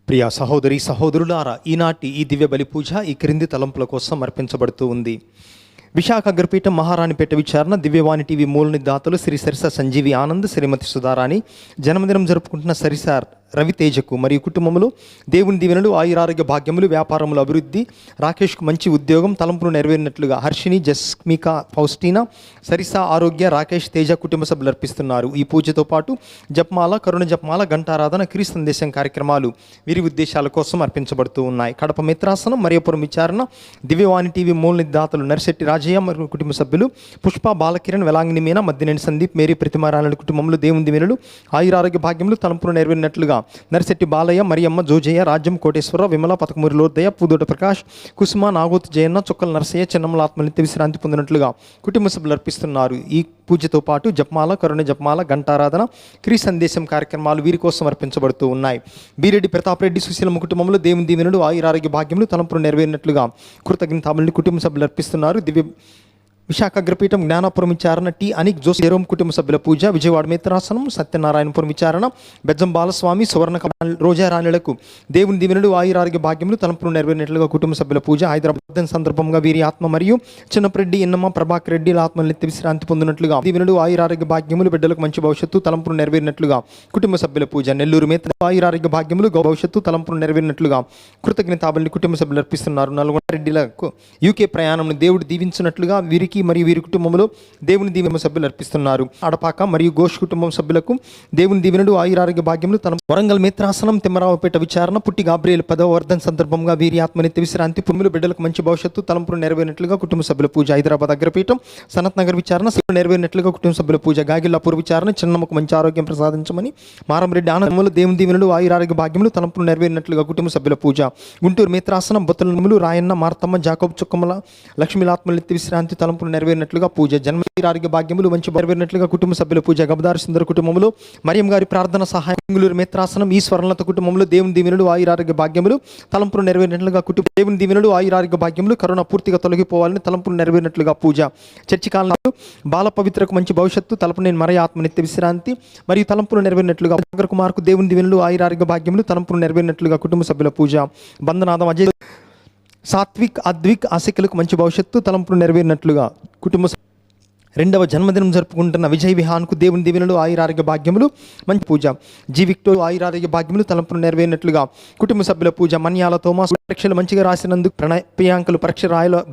ప్రియ సహోదరి సహోదరులారా, ఈనాటి ఈ దివ్య బలి పూజ ఈ క్రింది తలంపుల కోసం అర్పించబడుతూ ఉంది. విశాఖ అగ్రపీఠం మహారాణిపేట విచారణ దివ్యవాణి టీవీ మూలని దాతలు శ్రీ సరిస సంజీవి ఆనంద్, శ్రీమతి సుధారాణి జన్మదినం జరుపుకుంటున్న సరిస రవితేజకు మరియు కుటుంబంలో దేవుని దీవెనలు, ఆయురారోగ్య భాగ్యములు, వ్యాపారములు అభివృద్ధి, రాకేష్కు మంచి ఉద్యోగం, తలంపులు నెరవేరినట్లుగా హర్షిని, జస్మిక, ఫౌస్టీనా, సరిస ఆరోగ్య, రాకేష్, తేజ కుటుంబ సభ్యులు అర్పిస్తున్నారు. ఈ పూజతో పాటు జపమాల, కరుణ జపమాల, గంటారాధన, క్రీస్తు సందేశం కార్యక్రమాలు వీరి ఉద్దేశాల కోసం అర్పించబడుతూ ఉన్నాయి. కడప మిత్రాసనం, మరియపురం విచారణ దివ్యవాణి టీవీ మూలని దాతలు నర్శెట్టి రాజయ్య మరియు కుటుంబ సభ్యులు, పుష్ప, బాలకిరణ్, వెలాంగిని మీనా, మద్దినేని సందీప్, మేరీ ప్రతిమారాయణ కుటుంబంలో దేవుని దీవెనలు, ఆయురారోగ్య భాగ్యములు, తలంపులు నెరవేరినట్లుగా నర్శెట్టి బాలయ్య, మరియమ్మ, జోజయ్య, రాజ్యం, కోటేశ్వరరావు, విమల, పతకమూరి లోర్దయ్య, పూదోట ప్రకాష్, కుసుమ, నాగోతు జయన్న, చుక్కల నరసయ్య, చిన్నమ్మల ఆత్మనిత్య విశ్రాంతి పొందినట్లుగా కుటుంబ సభ్యులు అర్పిస్తున్నారు. ఈ పూజతో పాటు జపమాల, కరుణ జపమాల, గంటారాధన, క్రీస్తు సందేశం కార్యక్రమాలు వీరి కోసం అర్పించబడుతూ ఉన్నాయి. బీరెడ్డి ప్రతాప్ రెడ్డి, సుశీలమ్మ కుటుంబంలో దేవుని దీవెనలు, ఆయురారోగ్య భాగ్యములు, తలంపులు నెరవేరినట్లుగా కృతజ్ఞతలు కుటుంబ సభ్యులు అర్పిస్తున్నారు. విశాఖ అగ్రపీఠం జ్ఞానాపురం విచారణ టి అనిక్ జోస్ జెరోమ్ కుటుంబ సభ్యుల పూజ, విజయవాడ మిత్రాసనం సత్యనారాయణపురం విచారణ బెజ్జం బాలస్వామి, సువర్ణ రోజారాణులకు దేవుని దీవెనలు, ఆయురారోగ్య భాగ్యములు, తలంపులు నెరవేరినట్లుగా కుటుంబ సభ్యుల పూజ. హైదరాబాద్ సందర్భంగా వీరి ఆత్మ మరియు చిన్నపరెడ్డి, ఎన్నమ్మ, ప్రభాకర్ రెడ్డి ఆత్మనిత్య విశ్రాంతి పొందినట్లుగా దీవెనలు, ఆయురారోగ్య భాగ్యములు, బిడ్డలకు మంచి భవిష్యత్తు, తలంపులు నెరవేరినట్లుగా కుటుంబ సభ్యుల పూజ. నెల్లూరు మేత ఆయురారోగ్య భాగ్యములు, భవిష్యత్తు, తలంపులు నెరవేరినట్లుగా కృతజ్ఞతాబలిని కుటుంబ సభ్యులు అర్పిస్తున్నారు. నల్గొండ రెడ్డిలకు యూకే ప్రయాణం దేవుడు దీవించినట్లుగా వీరికి మరియు వీరి కుటుంబంలో దేవుని దీవెన సభ్యులు అర్పిస్తున్నారు. అడపాక మరియు ఘోష్ కుటుంబం సభ్యులకు దేవుని దీవెనలు, ఆయురారోగ్య భాగ్యములు. వరంగల్ మిత్రాసనం తిమ్మరావుపేట విచారణ పుట్టి గాబ్రియల్ 10వ వర్ధన్ సందర్భంగా వీరి ఆత్మనిత్య విశ్రాంతి పుమ్ములు, బిడ్డలకు మంచి భవిష్యత్తు, తలంపులు నెరవేరినట్లుగా కుటుంబ సభ్యుల పూజ. హైదరాబాద్ అగ్రపీఠం సనత్ నగర్ విచారణ నెరవేరినట్లుగా కుటుంబ సభ్యుల పూజ. గాగిల్లాపూర్ విచారణ చిన్నమ్మకు మంచి ఆరోగ్యం ప్రసాదించమని మారంరెడ్డి ఆనందములు, దేవుని దీవెనలు, ఆయురారోగ్య భాగ్యములు, తలంపులు నెరవేరినట్లుగా కుటుంబ సభ్యుల పూజ. గుంటూరు మిత్రాసనం బొత్తలములు రాయన్న, మార్తమ్మ, జాకబ్, చుక్కమల, లక్ష్మీల ఆత్మనిత్య విశ్రాంతి, తలంపులు నెరవేరినట్లుగా పూజ. జన్మ ఆరోగ్య భాగ్యములు మంచి నెరవేరినట్లుగా కుటుంబ సభ్యుల పూజ. గబదారు సుందర కుటుంబంలో మరియం గారి ప్రార్థన సహాయం. బెంగుళూరు మిత్రాసనం ఈశ్వరలత కుటుంబంలో దేవుని దీవెనలు, ఆయురారోగ్య భాగ్యములు, తలంపులు నెరవేరినట్లుగా కుటుంబ దేవుని దీవెనలు, ఆయురారోగ్య భాగ్యములు, కరోనా పూర్తిగా తొలగిపోవాలని తలంపులు నెరవేరినట్లుగా పూజ. చర్చి కాలంలో బాల పవిత్రకు మంచి భవిష్యత్తు, తలపునేని మరయ ఆత్మనిత్య విశ్రాంతి మరియు తలంపులు నెరవేరినట్లుగా కుమార్కు దేవుని దీవెనలు, ఆయురారోగ్య భాగ్యములు, తలంపులు నెరవేరినట్లుగా కుటుంబ సభ్యుల పూజ. బంధనాథం అజయ్, సాత్విక్, అద్విక్, ఆశికులకు మంచి భవిష్యత్తు, తలంపులు నెరవేరినట్లుగా కుటుంబ. రెండవ జన్మదినం జరుపుకుంటున్న విజయ్ విహాన్కు దేవుని దీవెనలు, ఆయురారోగ్య భాగ్యములు, మంచి పూజ. జీ విక్టోర్ ఆయురారోగ్య భాగ్యములు, తలంపులు నెరవేరినట్లుగా కుటుంబ సభ్యుల పూజ. మన్యాల తోమాస్ పరీక్షలు మంచిగా రాసినందుకు ప్రియాంకలు పరీక్ష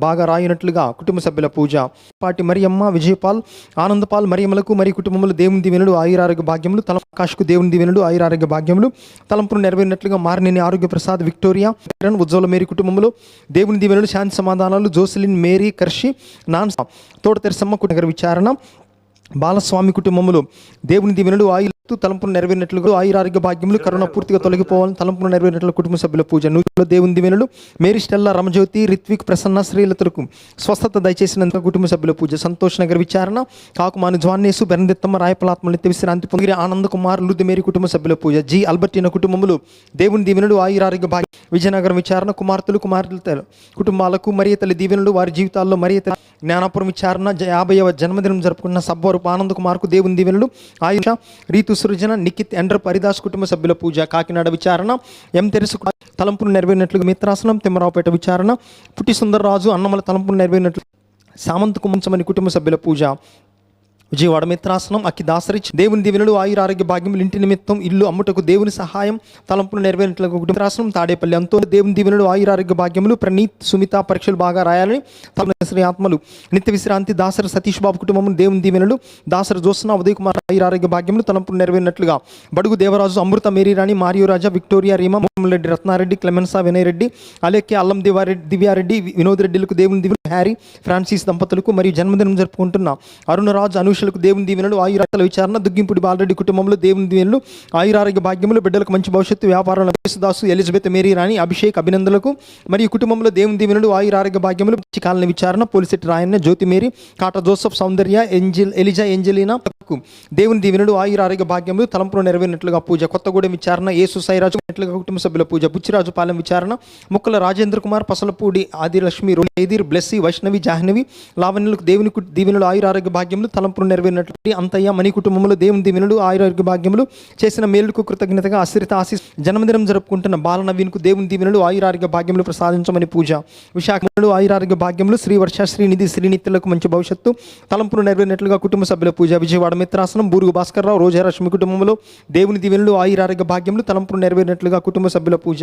బాగా రాయినట్లుగా కుటుంబ సభ్యుల పూజ. పాటి మరియమ్మ, విజయపాల్, ఆనందపాల్, మరియమ్మలకు మరియు కుటుంబంలో దేవుని దీవెనలు, ఆయురారోగ్య భాగ్యములు, ఆకాష్కు దేవుని దీవెనలు, ఆయురారోగ్య భాగ్యములు, తలంపులు నెరవేరినట్లుగా. మారినేని ఆరోగ్య ప్రసాద్, విక్టోరియా, ఉజ్వల మేరీ కుటుంబంలో దేవుని దీవెనలు, శాంతి సమాధానాలు. జోసెలిన్, మేరీ, కర్షి, నాన్, తోట తెరసమ్మ కుటుంబ విచారణ. బాలస్వామి కుటుంబములు దేవుని దీవెనలు, తలంపులు నెరవేరినట్లుగా, ఆయురారోగ్య భాగ్యములు, కరోనా పూర్తిగా తొలగిపోవాలని తలంపులు నెరవేరినట్లు కుటుంబ సభ్యుల పూజ. నూతిలో దేవుని దీవెనలు, మేరీ, స్టెల్లా, రమజ్యోతి, రిత్విక్, ప్రసన్న, శ్రీలతలకు స్వస్థత దయచేసినందుకు కుటుంబ సభ్యుల పూజ. సంతోష్ నగర్ విచారణ కాకుమాను జ్వాన్నేసు, బెరందెత్తమ్మ, రాయపలాత్మనిత్య విశ్రాంతి పొందిన ఆనంద్ కుమార్, లుద్ది మేరీ కుటుంబ సభ్యుల పూజ. జి అల్బర్టిన కుటుంబములు దేవుని దీవెనలు, ఆయురారోగ్య భాగ్యం. విజయనగరం విచారణ కుమార్తెలు, కుమార్తెల కుటుంబాలకు మరియ తల్లి దీవెనలు, వారి జీవితాల్లో మరియ తల్లి. జ్ఞానాపురం విచారణ 50వ జన్మదినం జరుపుకున్న సబ్బవరపు ఆనంద్ కుమార్కు దేవుని దీవెనలు, ఆయుష, రీతు సృజన, నిఖిత్, ఎండ్ర పరిదాస్ కుటుంబ సభ్యుల పూజ. కాకినాడ విచారణ ఎం తెరుసు, తలంపులు నెరవేరినట్లుగా మిత్రాసనం. తిమ్మరావుపేట విచారణ పుట్టి సుందరరాజు, అన్నమల, తలంపులు నెరవేరినట్లు సామంత్ కుమంచమని కుటుంబ సభ్యుల పూజ. విజయవాడ మిత్రాసనం అక్కి దాసరిచ్ దేవుని దీవెనలు, ఆయురారోగ్య భాగ్యములు, ఇంటి నిమిత్తం ఇల్లు అమ్ముటకు దేవుని సహాయం, తలంపులు నెరవేరినట్లుగా కుటుంబరాసనం. తాడేపల్లి అంతో దేవుని దీవెనలు, ఆయురారోగ్య భాగ్యములు. ప్రణీత్, సుమిత పరీక్షలు బాగా రాయాలని శ్రీ ఆత్మలు, నిత్య విశ్రాంతి. దాసరి సతీష్ బాబు కుటుంబం దేవుని దీవెనలు, దాసరి జోస్న, ఉదయ్ కుమార్, ఆయురారోగ్య భాగ్యములు, తలంపులు నెరవేరినట్లుగా. బడుగు దేవరాజు, అమృత, మేరీరాణి, మారియో రాజా, విక్టోరియా, రీమా, రెడ్డి, రత్నారెడ్డి, క్లెమెన్సా, వినయ్ రెడ్డి, అలేఖ్య, అల్లం దివ్యారెడ్డి, వినోద్ రెడ్డిలకు దేవుని దీవెనలు. హ్యారీ, ఫ్రాన్సిస్ దంపతులకు మరియు జన్మదినం జరుపుకుంటున్న అరుణరాజు, అనుషులకు దేవుని దీవెనలు, ఆయురాల విచారణ. దుగ్గింపుడి బాలరెడ్డి కుటుంబంలో దేవుని దీవెనలు, ఆయురారోగ్య భాగ్యములు, బిడ్డలకు మంచి భవిష్యత్తు, వ్యాపారంలో యేసుదాసు, ఎలిజబెత్, మేరీ రాణి, అభిషేక్, అభినందనలకు మరియు కుటుంబంలో దేవుని దీవెనలు, ఆయురారోగ్య భాగ్యములు. కాలనీ విచారణ పోలిసెట్టి రాయన్న, జ్యోతి మేరీ, కాట జోసఫ్, సౌందర్య, ఎలిజా, ఏంజలీనా దేవుని దీవెనలు, ఆయురారోగ్య భాగ్యములు, తలంపులు నెరవేరినట్లుగా పూజ. కొత్తగూడెం విచారణ యేసు సైరాజు కుటుంబ సభ్యుల పూజ. బుచ్చిరాజు పాలెం విచారణ ముక్కల రాజేంద్ర కుమార్, పసలపూడి ఆదిలక్ష్మి, ఎదిర్, బ్లెస్సి, వైష్ణవి, జాహ్నవి, లావణ్యులకు దేవుని దీవెనలు, ఆయురారోగ్య భాగ్యములు, తలంపులు నెరవేరినటువంటి అంతయ్య, మణి కుటుంబంలో దేవుని దీవెనలు, ఆయురారోగ్య భాగ్యములు, చేసిన మేలుకు కృతజ్ఞతగా ఆశ్రిత ఆశీస్, జన్మదినం జరుపుకుంటున్న బాల నవీన్కు దేవుని దీవెనలు, ఆయురారోగ్య భాగ్యములు ప్రసాదించమని పూజ. విశాఖలు ఆయురారోగ్య భాగ్యములు, శ్రీవర్ష, శ్రీనిధి, శ్రీనిత్యులకు మంచి భవిష్యత్తు, తలంపులు నెరవేరినట్లుగా కుటుంబ సభ్యుల పూజ. విజయవాడ మిత్రాసనం బూరుగు భాస్కర్రావు, రోజారశ్మి కుటుంబంలో దేవుని దీవెనలు, ఆయురారోగ్య భాగ్యములు, తలంపులు నెరవేరినట్లుగా కుటుంబ సభ్యుల పూజ.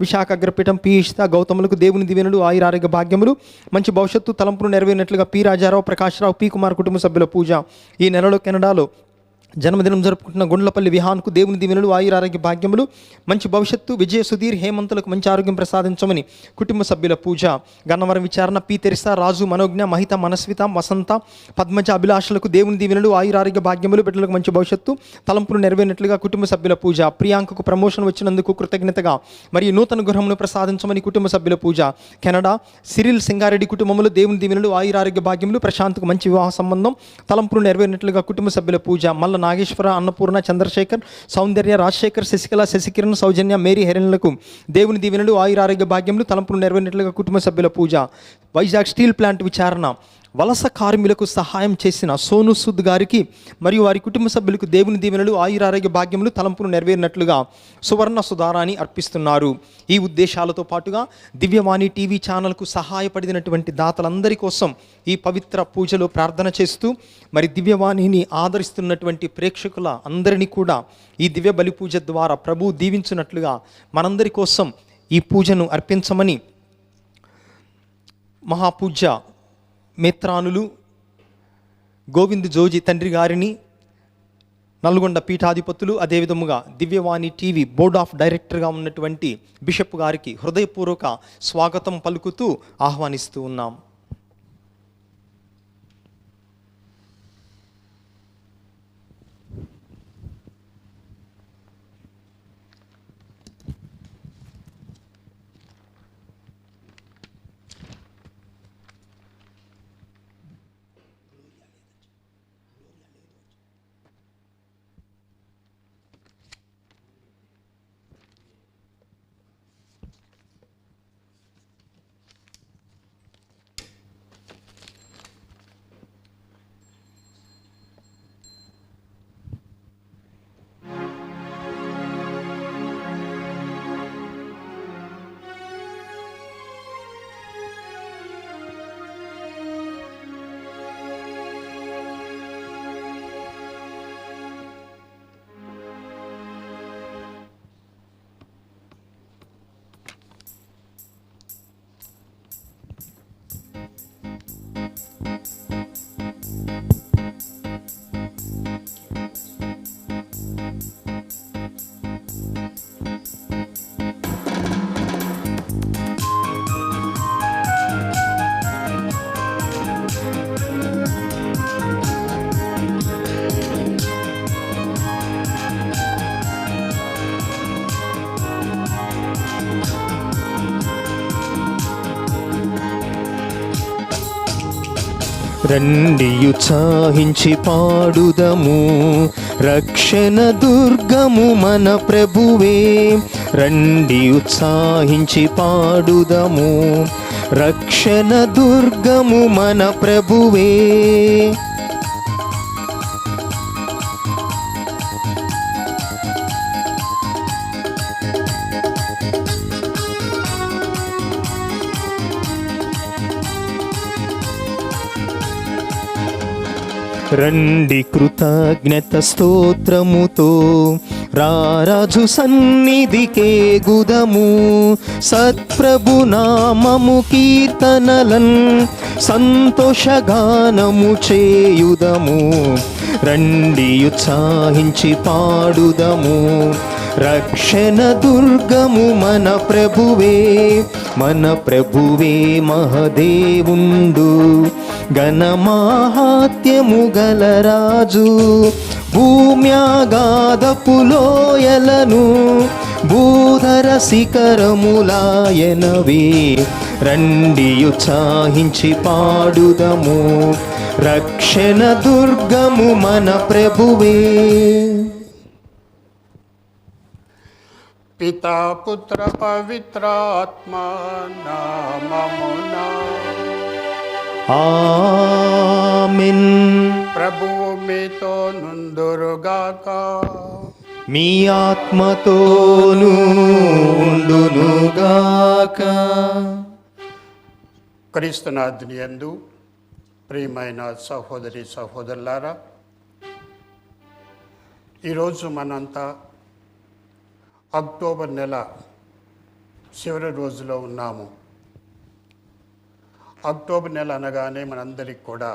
విశాఖ అగ్రపీఠం పి ఇష్తా గౌతములకు దేవుని దీవెనలు, ఆయురారోగ్య భాగ్యములు, మంచి భవిష్యత్తు, తలంపులు నెరవేరినట్లుగా పి రాజారావు, ప్రకాశ్రావు, పి కుమార్ కుటుంబ సభ్యుల పూజ. ఈ నెలలో కెనడాలో జన్మదినం జరుపుకుంటున్న గుండ్లపల్లి విహాన్కు దేవుని దీవెనలు, ఆయురారోగ్య భాగ్యములు, మంచి భవిష్యత్తు, విజయ, సుధీర్, హేమంతులకు మంచి ఆరోగ్యం ప్రసాదించమని కుటుంబ సభ్యుల పూజ. గన్నవరం విచారణ పి తెరిసా, రాజు, మనోజ్ఞ, మహిత, మనస్విత, వసంత, పద్మజ, అభిలాషలకు దేవుని దీవెనలు, ఆయురారోగ్య భాగ్యములు, బిడ్డలకు మంచి భవిష్యత్తు, తలంపులు నెరవేరినట్లుగా కుటుంబ సభ్యుల పూజ. ప్రియాంకకు ప్రమోషన్ వచ్చినందుకు కృతజ్ఞతగా మరియు నూతన గృహమును ప్రసాదించమని కుటుంబ సభ్యుల పూజ. కెనడా సిరిల్ సింగారెడ్డి కుటుంబంలో దేవుని దీవెనలు, ఆయురారోగ్య భాగ్యములు, ప్రశాంత్కు మంచి వివాహ సంబంధం, తలంపులు నెరవేరినట్లుగా కుటుంబ సభ్యుల పూజ. మల్ల నాగేశ్వర, అన్నపూర్ణ, చంద్రశేఖర్, సౌందర్య, రాజశేఖర్, శశికళ, శశికిరణ్, సౌజన్య, మేరీ, హెరెన్లకు దేవుని దీవెనలు, ఆయురారోగ్య భాగ్యములు, తలంపులు నెరవేరినట్లుగా కుటుంబ సభ్యుల పూజ. వైజాగ్ స్టీల్ ప్లాంట్ విచారణ వలస కార్మికులకు సహాయం చేసిన సోను సూద్ గారికి మరియు వారి కుటుంబ సభ్యులకు దేవుని దీవెనలు, ఆయురారోగ్య భాగ్యములు, తలంపులు నెరవేరినట్లుగా సువర్ణ సుధారాన్ని అర్పిస్తున్నారు. ఈ ఉద్దేశాలతో పాటుగా దివ్యవాణి టీవీ ఛానల్కు సహాయపడినటువంటి దాతలందరి కోసం ఈ పవిత్ర పూజలో ప్రార్థన చేస్తూ మరి దివ్యవాణిని ఆదరిస్తున్నటువంటి ప్రేక్షకుల అందరినీ కూడా ఈ దివ్య బలి పూజ ద్వారా ప్రభు దీవించినట్లుగా మనందరి కోసం ఈ పూజను అర్పించమని మహాపూజ్య మేత్రానులు గోవింద్ జోజి తండ్రి గారిని, నల్గొండ పీఠాధిపతులు, అదేవిధముగా దివ్యవాణి టీవీ బోర్డ్ ఆఫ్ డైరెక్టర్గా ఉన్నటువంటి బిషప్ గారికి హృదయపూర్వక స్వాగతం పలుకుతూ ఆహ్వానిస్తూ ఉన్నాం. రండి ఉత్సాహించి పాడుదము, రక్షణ దుర్గము మన ప్రభువే. రండి ఉత్సాహించి పాడుదము, రక్షణ దుర్గము మన ప్రభువే. రండి కృతజ్ఞత స్తోత్రముతో రారాజు సన్నిధికే గుదము, సత్ప్రభు నామము కీర్తనలన్ సంతోషగానము చేయుదము. రండి ఉత్సాహించి పాడుదము, రక్షణ దుర్గము మన ప్రభువే. మన ప్రభువే మహదేవుండు, ఘనమాహాత్యము గలరాజు. భూమ్యాగాధపు లోయలను భూధర శిఖరములాయనవే. రండి ఉత్సాహించి పాడుదము, రక్షణ దుర్గము మన ప్రభువే. పితా పుత్ర పవిత్రాత్మ నామమునా ఆమేన్. ప్రభువు మీతో నుందురుగాక. మీ ఆత్మతోనూ ఉండునుగాక. క్రీస్తునాథుని యందు ప్రియమైన సహోదరి సహోదరులారా, ఈరోజు మనంతా అక్టోబర్ నెల చివరి రోజులో ఉన్నాము. అక్టోబర్ నెల అనగానే మనందరికి కూడా,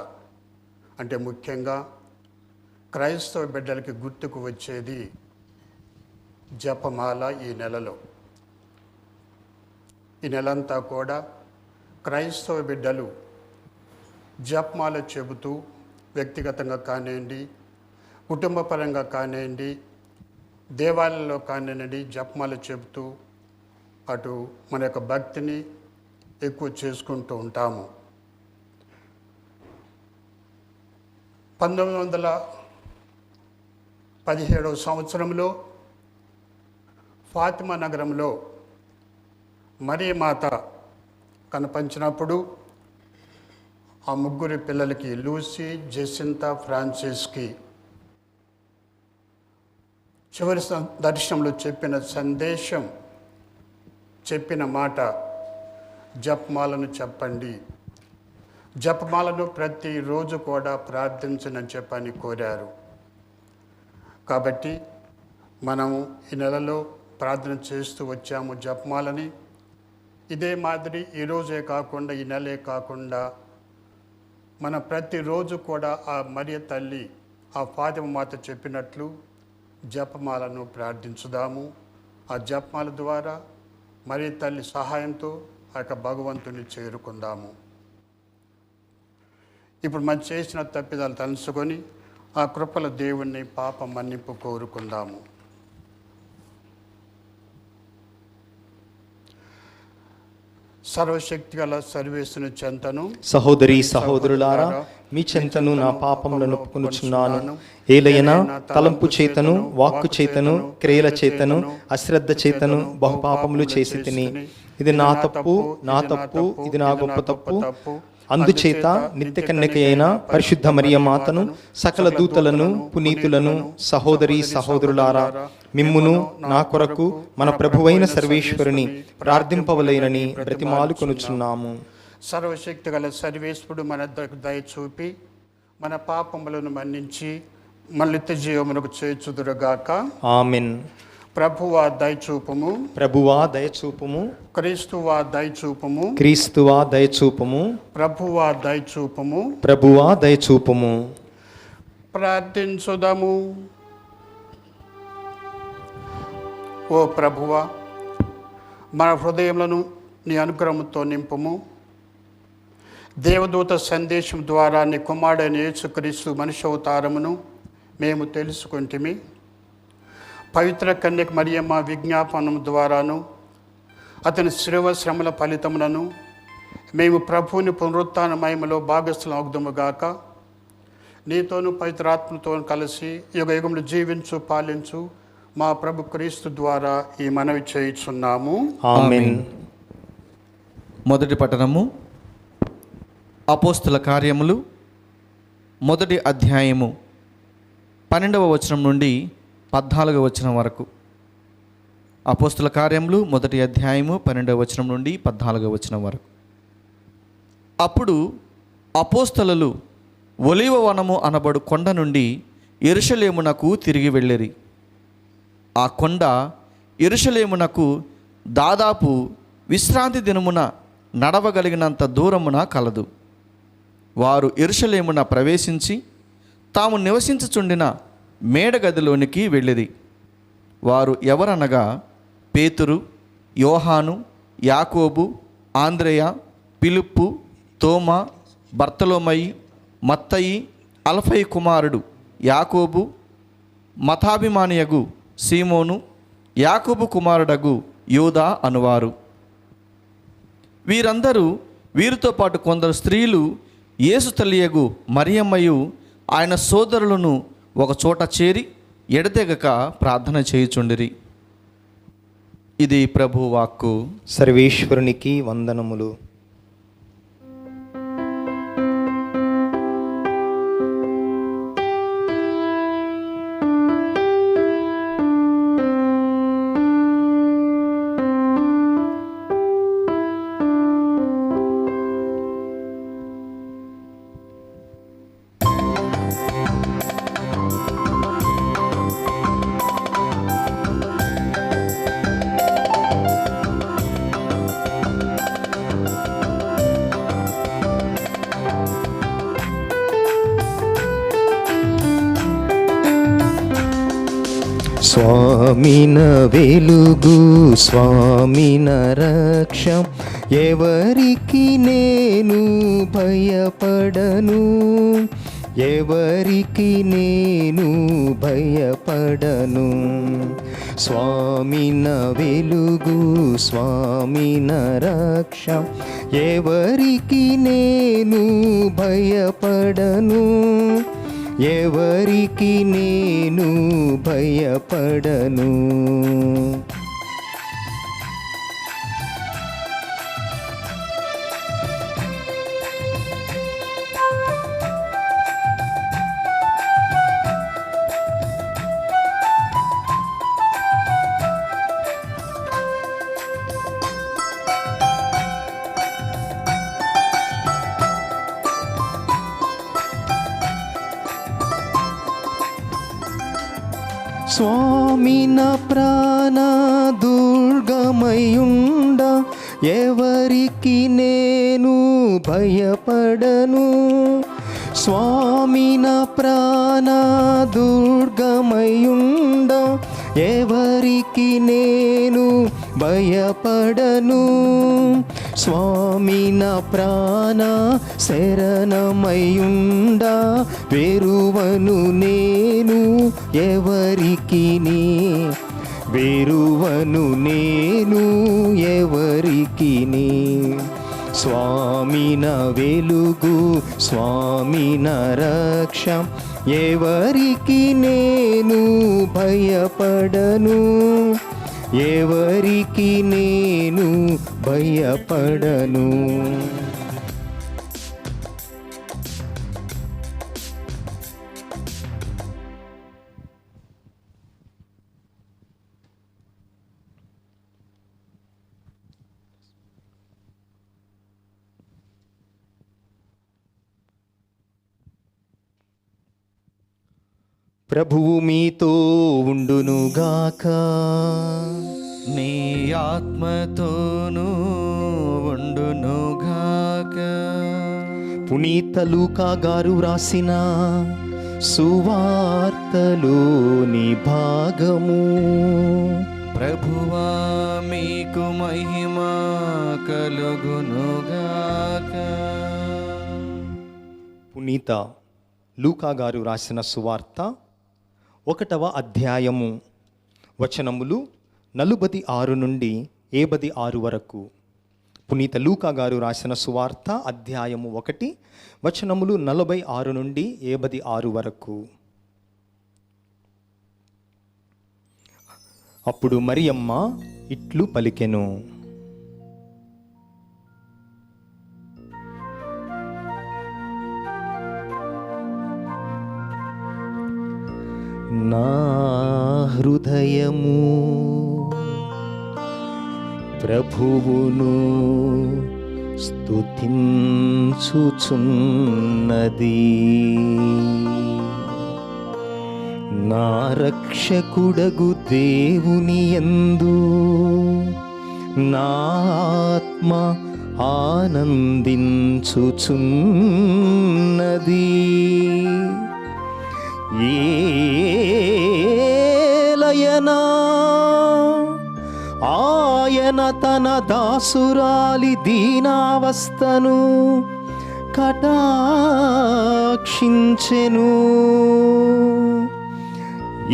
అంటే ముఖ్యంగా క్రైస్తవ బిడ్డలకి గుర్తుకు వచ్చేది జపమాల. ఈ నెలలో, ఈ నెలంతా కూడా క్రైస్తవ బిడ్డలు జపమాల చెబుతూ, వ్యక్తిగతంగా కానివ్వండి, కుటుంబ పరంగా కానివ్వండి, దేవాలయంలో కానివ్వండి, జపమాల చెబుతూ అటు మన యొక్క భక్తిని ఎక్కువ చేసుకుంటూ ఉంటాము. 1917వ సంవత్సరంలో ఫాతిమా నగరంలో మరియమాత కనిపించినప్పుడు ఆ ముగ్గురి పిల్లలకి, లూసీ, జెసింతా, ఫ్రాన్సిస్కి చివరి దర్శనంలో చెప్పిన సందేశం, చెప్పిన మాట, జపమాలను చెప్పండి, జపమాలను ప్రతిరోజు కూడా ప్రార్థించనని చెప్పని కోరారు. కాబట్టి మనము ఈ నెలలో ప్రార్థన చేస్తూ వచ్చాము జపమాలని. ఇదే మాదిరి ఈరోజే కాకుండా, ఈ నెలే కాకుండా మన ప్రతిరోజు కూడా ఆ మరియ తల్లి, ఆ ఫాతిమ మాత చెప్పినట్లు జపమాలను ప్రార్థించుదాము. ఆ జపమాల ద్వారా మరియ తల్లి సహాయంతో ఆ యొక్క భగవంతుని చేరుకుందాము. ఇప్పుడు మనం చేసిన తప్పిదాలు తలుసుకొని ఆ కృపల దేవుణ్ణి పాప మన్నింపు కోరుకుందాము. సర్వశక్తి గల సర్వేశ్వరుని చెంతను, సహోదరి సహోదరులారా, మీ చెంతను నా పాపములను ఒప్పుకొనుచున్నాను. ఏలయనా తలంపు చేతను, వాక్కు చేతను, క్రియల చేతను, అశ్రద్ధ చేతను బహుపాపములు చేసి తిని. ఇది నా తప్పు, నా తప్పు, ఇది నా గొప్ప తప్పు. అందుచేత నిత్య కన్యక అయిన పరిశుద్ధ మరియ మాతను, సకల దూతలను, పునీతులను, సహోదరి సహోదరులారా, మిమ్మును నా కొరకు మన ప్రభువైన సర్వేశ్వరుని ప్రార్థింపవలెనని బ్రతిమాలు కొనుచున్నాము. సర్వశక్తి గల సర్వేశ్వరుడు మన దయ చూపి మన పాపములను మన్నించి మన నిత్య జీవమునకు చేర్చుదురుగాక. ఆమేన్. ప్రభువా దయచూపము, ప్రభువా దయచూపము. క్రీస్తువా దయచూపము, క్రీస్తువా దయచూపము. ప్రభువా దయచూపము, ప్రభువా దయచూపము. ప్రార్థించుదము. ఓ ప్రభువా, మన హృదయములను నీ అనుగ్రహంతో నింపుము. దేవదూత సందేశం ద్వారా నీ కుమారుడైన యేసుక్రీస్తు మనిషి అవతారమును మేము తెలుసుకుంటిమి. పవిత్ర కన్యక మరియమ్మ విజ్ఞాపనం ద్వారాను అతని శిలువ శ్రమల ఫలితములను మేము ప్రభువుని పునరుత్థాన మహిమలో భాగస్థులం అవుదుముగాక. నీతోనూ పవిత్రాత్మతో కలిసి యుగ యుగములు జీవించు పాలించు మా ప్రభు క్రీస్తు ద్వారా ఈ మనవి చేయుచున్నాము. ఆమేన్. మొదటి పట్టణము అపోస్తుల కార్యములు మొదటి అధ్యాయము 12వ వచనం నుండి 14వ వచనం వరకు. అపోస్తుల కార్యములు మొదటి అధ్యాయము 12వ వచనం నుండి 14వ వచనం వరకు. అప్పుడు అపోస్తలులు ఒలీవ వనము అనబడు కొండ నుండి యెరూషలేమునకు తిరిగి వెళ్ళిరి. ఆ కొండ యెరూషలేమునకు దాదాపు విశ్రాంతి దినమున నడవగలిగినంత దూరమున కలదు. వారు యెరూషలేమున ప్రవేశించి తాము నివసించుచుండిన మేడగదిలోనికి వెళ్ళిరి. వారు ఎవరనగా పేతురు, యోహాను, యాకోబు, ఆంద్రేయ, పిలుపు, తోమా, బర్తలోమయి, మత్తయి, అల్ఫయి కుమారుడు యాకోబు, మతాభిమానియగు సీమోను, యాకోబు కుమారుడగు యూదా అనువారు. వీరందరూ, వీరితో పాటు కొందరు స్త్రీలు, యేసు తల్లియగు మరియమ్మయు ఆయన సోదరులను ఒక చోట చేరి ఎడతెగక ప్రార్థన చేయుచుండిరి. ఇది ప్రభు వాక్కు. సర్వేశ్వరునికి వందనములు. స్వామిన వెలుగు స్వామిన రక్ష, ఎవరికి నేను భయపడను, ఎవరికి నేను భయపడను. స్వామిన వెలుగు స్వామిన రక్ష, ఎవరికి నేను భయపడను, ఎవరికి నేను భయపడను. స్వామిన ప్రాణ దుర్గమయుండ, ఎవరికి నేను భయపడను. స్వామిన ప్రాణ దుర్గమయుండ, ఎవరికి నేను భయపడను. స్వామిన ప్రాణ శరణమయుండ, వెరువను నేను ఎవరికి, వెరువను నేను ఎవరికి. స్వామిన వెలుగు స్వామిన రక్ష, ఎవరికి నేను భయపడను, ఎవరికి నేను భయపడను. ప్రభువు మీతో ఉండునుగాక. నీ ఆత్మతోనూ ఉండునుగాక. పునీత లూకా గారు రాసిన సువార్తలోని భాగము. ప్రభువా మీకు మహిమ కలుగునుగాక. పునీత లూకా గారు రాసిన సువార్త 1వ అధ్యాయము, వచనములు 46 నుండి 76 వరకు. పునీత లూకా గారు రాసిన సువార్త అధ్యాయము 1, వచనములు 46 నుండి 76 వరకు. అప్పుడు మరియమ్మ ఇట్లు పలికెను, నా హృదయము ప్రభువును స్తుతించుచున్నది, నా రక్షకుడగు దేవుని యందు నా ఆత్మ ఆనందించుచున్నది. ఏలయనా ఆయన తన దాసురాలి దీనావస్థను కటాక్షించెను.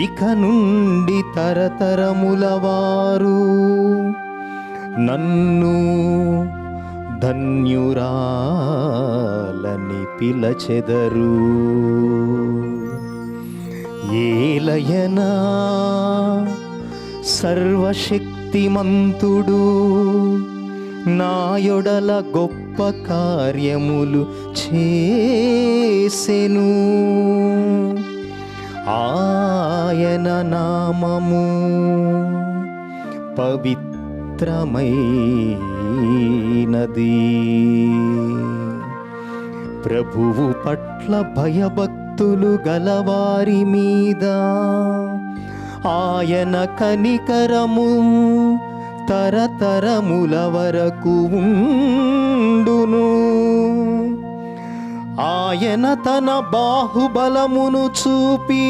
ఇక నుండి తరతరముల వారు నన్ను ధన్యురాలని పిలచెదరు. ఏలయనా సర్వశక్తిమంతుడు నాయొడల గొప్ప కార్యములు చేసెను. ఆయన నామము పవిత్రమైనది. ప్రభువు పట్ల భయభక్తులు గలవారి మీద ఆయన కనికరము తరతరముల వరకు ఉండును. ఆయన తన బాహుబలమును చూపి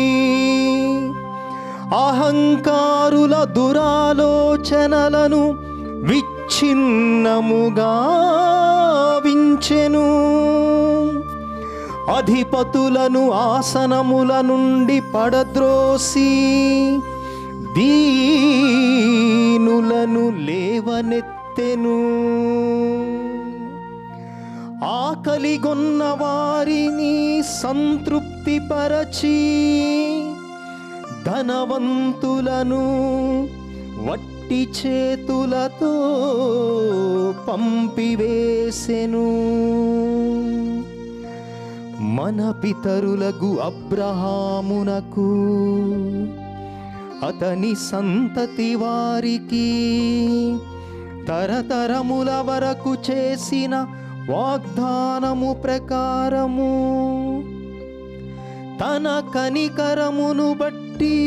అహంకారుల దురాలోచనలను విచ్ఛిన్నముగా వించెను. అధిపతులను ఆసనముల నుండి పడద్రోసి దీనులను లేవనెత్తెను. ఆకలిగొన్న వారిని సంతృప్తిపరచి ధనవంతులను వట్టి చేతులతో పంపివేసెను. మన పితరులకు అబ్రహామునకు అతని సంతతి వారికి తరతరముల వరకు చేసిన వాగ్దానము ప్రకారము తన కనికరమును బట్టి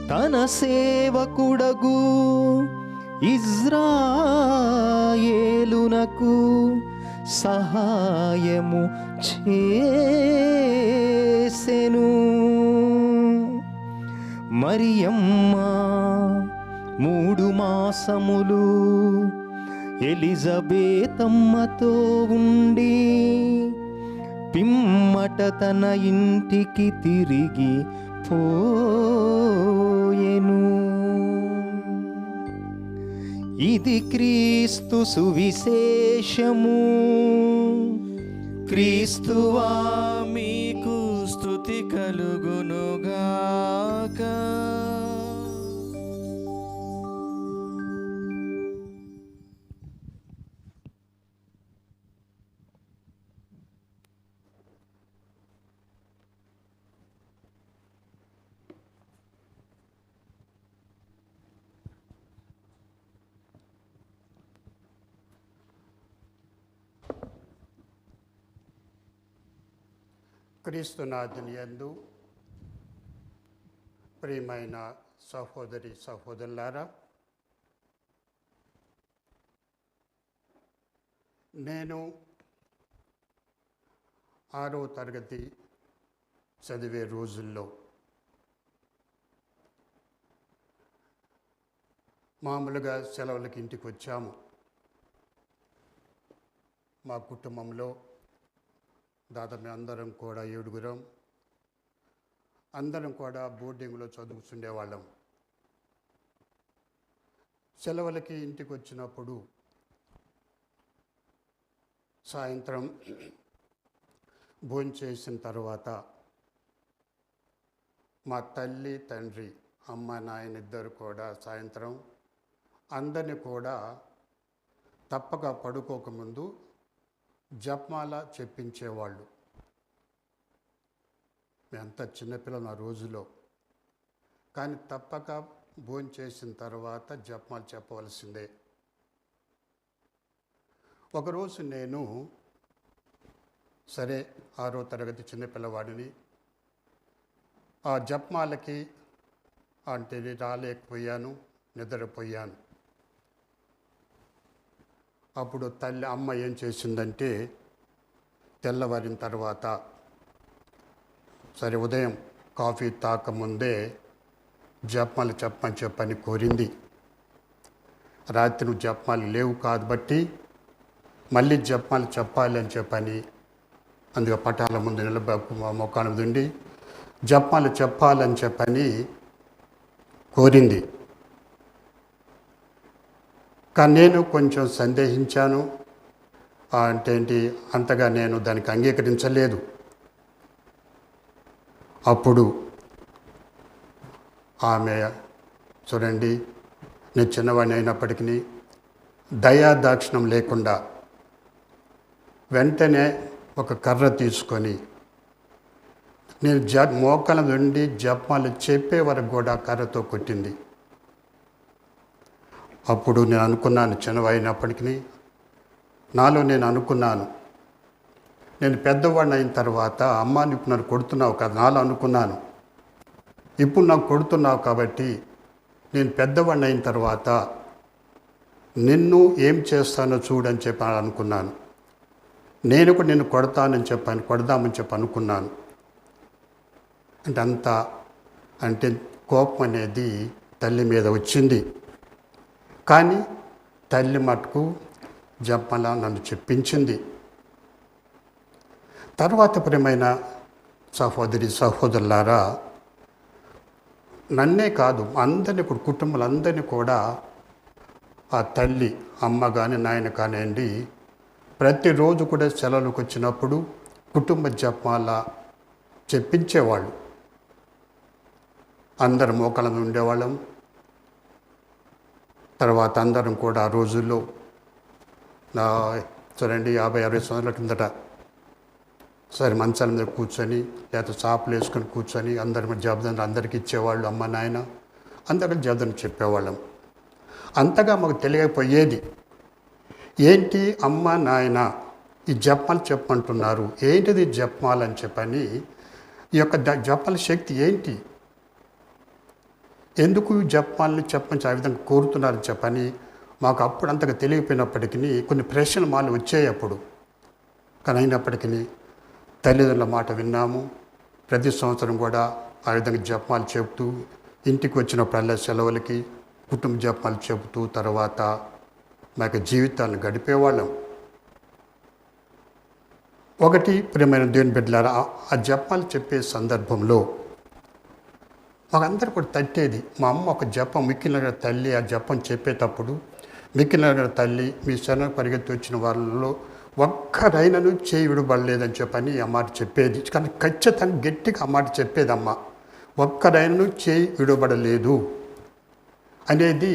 తన సేవకుడగు ఇజ్రాయేలునకు సహాయము చేసెను. మరియమ్మ 3 మాసములు ఎలిజబేతమ్మతో ఉండి పిమ్మట తన ఇంటికి తిరిగి పోయెను. ఇది క్రీస్తు సువిశేషము. క్రీస్తువా మీకు స్తుతి కలుగునుగాక. క్రీస్తునాథుని యందు ప్రియమైన సహోదరి సహోదరులారా, నేను 6వ తరగతి చదివే రోజుల్లో మామూలుగా సెలవులకి ఇంటికి వచ్చాము. మా కుటుంబంలో దాదాపు అందరం కూడా 7గురం, అందరం కూడా బోర్డింగ్లో చదువుతుండేవాళ్ళం. సెలవులకి ఇంటికి వచ్చినప్పుడు సాయంత్రం భోంచేసిన తర్వాత మా తల్లి తండ్రి అమ్మ నాయన ఇద్దరు కూడా సాయంత్రం అందరినీ కూడా తప్పక పడుకోకముందు జపమాల చెప్పించేవాళ్ళు. మేమంతా చిన్నపిల్లలు ఆ రోజులో, కానీ తప్పక భోంచేసిన తర్వాత జపమాల చెప్పవలసిందే. ఒకరోజు నేను సరే 6వ తరగతి చిన్నపిల్లవాడిని, ఆ జపమాలకి అంటే రాలేకపోయాను, నిద్రపోయాను. అప్పుడు తల్లి అమ్మ ఏం చేసిందంటే, తెల్లవారిన తర్వాత సరే ఉదయం కాఫీ తాకముందే జపమాల చెప్పని కోరింది. రాత్రి నువ్వు జపమాలు లేవు కాబట్టి మళ్ళీ జపమాల చెప్పాలి అని చెప్పని అందుకే పటాల ముందు మొక్కాల మీద ఉండి జపమాలు చెప్పాలని చెప్పని కోరింది. కానీ నేను కొంచెం సందేహించాను. అంటే ఏంటి, అంతగా నేను దానికి అంగీకరించలేదు. అప్పుడు ఆమె చూడండి, నేను చిన్నవాడిని అయినప్పటికీ దయాదాక్షిణ్యం లేకుండా వెంటనే ఒక కర్ర తీసుకొని నేను మోకాల నుండి జపమాలు చెప్పే వరకు కూడా కర్రతో కొట్టింది. అప్పుడు నేను అనుకున్నాను, చిన్నవైనప్పటికీ నాలో నేను అనుకున్నాను, నేను పెద్దవాడిని అయిన తర్వాత అమ్మ ఇప్పుడు నన్ను కొడుతున్నావు కదా, నాలో అనుకున్నాను. ఇప్పుడు నాకు కొడుతున్నావు కాబట్టి నేను పెద్దవాడిని అయిన తర్వాత నిన్ను ఏం చేస్తానో చూడని చెప్పి అనుకున్నాను. నేను కూడా నిన్ను కొడతామని చెప్పి అనుకున్నాను. అంటే అంత అంటే కోపం అనేది తల్లి మీద వచ్చింది. కానీ తల్లి మటుకు జపమాల నన్ను చెప్పించింది. తర్వాత ప్రియమైన సహోదరి సహోదరులారా, నన్నే కాదు అందరినీ కూడా, కుటుంబాలందరినీ కూడా ఆ తల్లి, అమ్మ కానీ నాయన కానివ్వండి, ప్రతిరోజు కూడా సెలవులకు వచ్చినప్పుడు కుటుంబ జపమాల చెప్పించేవాళ్ళు. అందరం మోకాళ్ళ మీద ఉండేవాళ్ళం. తర్వాత అందరం కూడా ఆ రోజుల్లో చూడండి 50-60 సంవత్సరాల కిందట సరే మంచాల మీద కూర్చొని లేకపోతే చాపలు వేసుకొని కూర్చొని అందరి జవాబుదారులు అందరికీ ఇచ్చేవాళ్ళు. అమ్మ నాయన అందరికీ జవాబుదారులు చెప్పేవాళ్ళం. అంతగా మాకు తెలియకపోయేది. ఏంటి అమ్మ నాయన ఈ జపమాలు చెప్పమంటున్నారు, ఏంటిది జపమాలు అని చెప్పని, ఈ యొక్క జపమాల శక్తి ఏంటి, ఎందుకు ఈ జపమాలని చెప్పని ఆ విధంగా కోరుతున్నారని చెప్పని మాకు అప్పుడు అంతగా తెలియకపోయినప్పటికీ కొన్ని ప్రశ్నలు మాలు వచ్చాయి అప్పుడు. కానీ అయినప్పటికీ తల్లిదండ్రుల మాట విన్నాము. ప్రతి సంవత్సరం కూడా ఆ విధంగా జపమాలు చెబుతూ ఇంటికి వచ్చినప్పుడల్లా సెలవులకి కుటుంబ జపమాలు చెబుతూ తర్వాత మా యొక్క జీవితాలను గడిపేవాళ్ళం. ఒకటి ప్రియమైన దేవుని బిడ్డలారా, ఆ జపమాలు చెప్పే సందర్భంలో మాకందరూ కూడా తట్టేది. మా అమ్మ ఒక జపం మిక్కిలిన తల్లి ఆ జపం చెప్పేటప్పుడు, మిక్కిలిన తల్లి మీ శరణకు పరిగెత్తి వచ్చిన వాళ్ళలో ఒక్కరైనను చేయి విడబడలేదని చెప్పని ఆ మాట చెప్పేది. కానీ ఖచ్చితంగా గట్టిగా ఆ మాట చెప్పేది అమ్మ. ఒక్కరైనను చేయి విడబడలేదు అనేది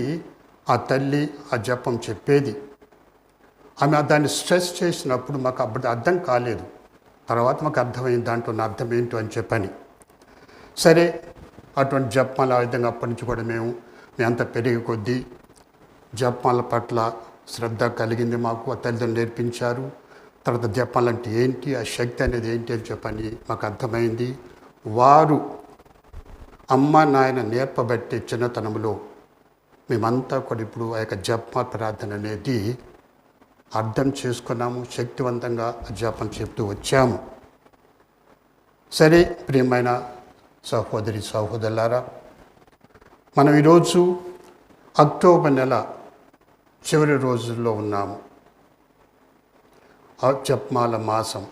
ఆ తల్లి ఆ జపం చెప్పేది. ఆమె దాన్ని స్ట్రెస్ చేసినప్పుడు మాకు అప్పుడు అర్థం కాలేదు. తర్వాత మాకు అర్థమైంది దాంట్లో నా అర్థం ఏంటో అని చెప్పని. సరే అటువంటి జపమాల ఆ విధంగా అప్పటి నుంచి కూడా మేము అంత పెరిగే కొద్దీ జపమాల పట్ల శ్రద్ధ కలిగింది మాకు. ఆ తల్లిదండ్రులు నేర్పించారు. తర్వాత జపమాల అంటే ఏంటి, ఆ శక్తి అనేది ఏంటి అని చెప్పని మాకు అర్థమైంది. వారు అమ్మ నాయన నేర్పబట్టే చిన్నతనంలో మేమంతా కూడా ఇప్పుడు ఆ యొక్క జపమాల ప్రార్థన అనేది అర్థం చేసుకున్నాము. శక్తివంతంగా జపం చెప్తూ వచ్చాము. సరే ప్రియమైన సహోదరి సహోదరులారా, మనం ఈరోజు అక్టోబర్ నెల చివరి రోజుల్లో ఉన్నాము. జపమాల మాసం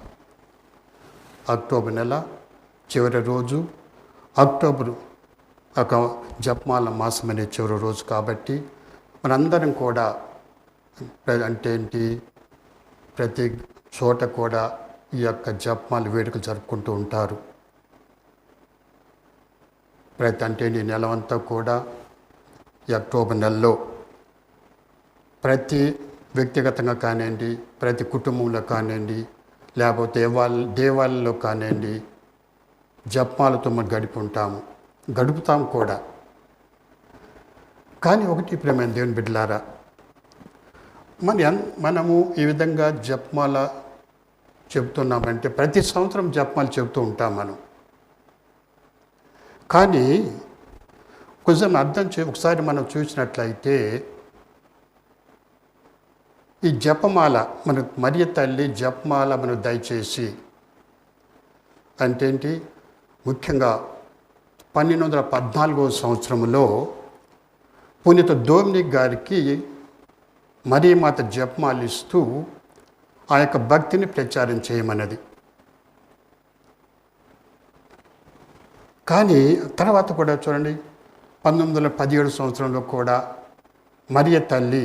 అక్టోబర్ నెల చివరి రోజు. అక్టోబరు ఒక జపమాల మాసం అనే చివరి రోజు కాబట్టి మనందరం కూడా అంటే ఏంటి, ప్రతి చోట కూడా ఈ యొక్క జపమాల వేడుకలు జరుపుకుంటూ ఉంటారు. అంటే ఈ నెలవంతా కూడా ఈ అక్టోబర్ నెలలో ప్రతి వ్యక్తిగతంగా కానివ్వండి, ప్రతి కుటుంబంలో కానివ్వండి, లేకపోతే దేవాలయంలో కానివ్వండి జపమాలతో మనం గడుపుతాం కూడా. కానీ ఒకటి ప్రియమైన దేవుని బిడ్డలారా, మనము ఈ విధంగా జపమాల చెబుతున్నామంటే ప్రతి సంవత్సరం జపమాల చెబుతూ ఉంటాం మనం. కానీ కొంచెం ఒకసారి మనం చూసినట్లయితే ఈ జపమాల మనకు మరియ తల్లి జపమాల మనకు దయచేసి అంటే ఏంటి, ముఖ్యంగా 1214వ సంవత్సరంలో పునీత డొమినిక్ గారికి మరియమాత జపమాలు ఇస్తూ ఆ యొక్క భక్తిని ప్రచారం చేయమన్నది. కానీ తర్వాత కూడా చూడండి 1917 సంవత్సరంలో కూడా మరియ తల్లి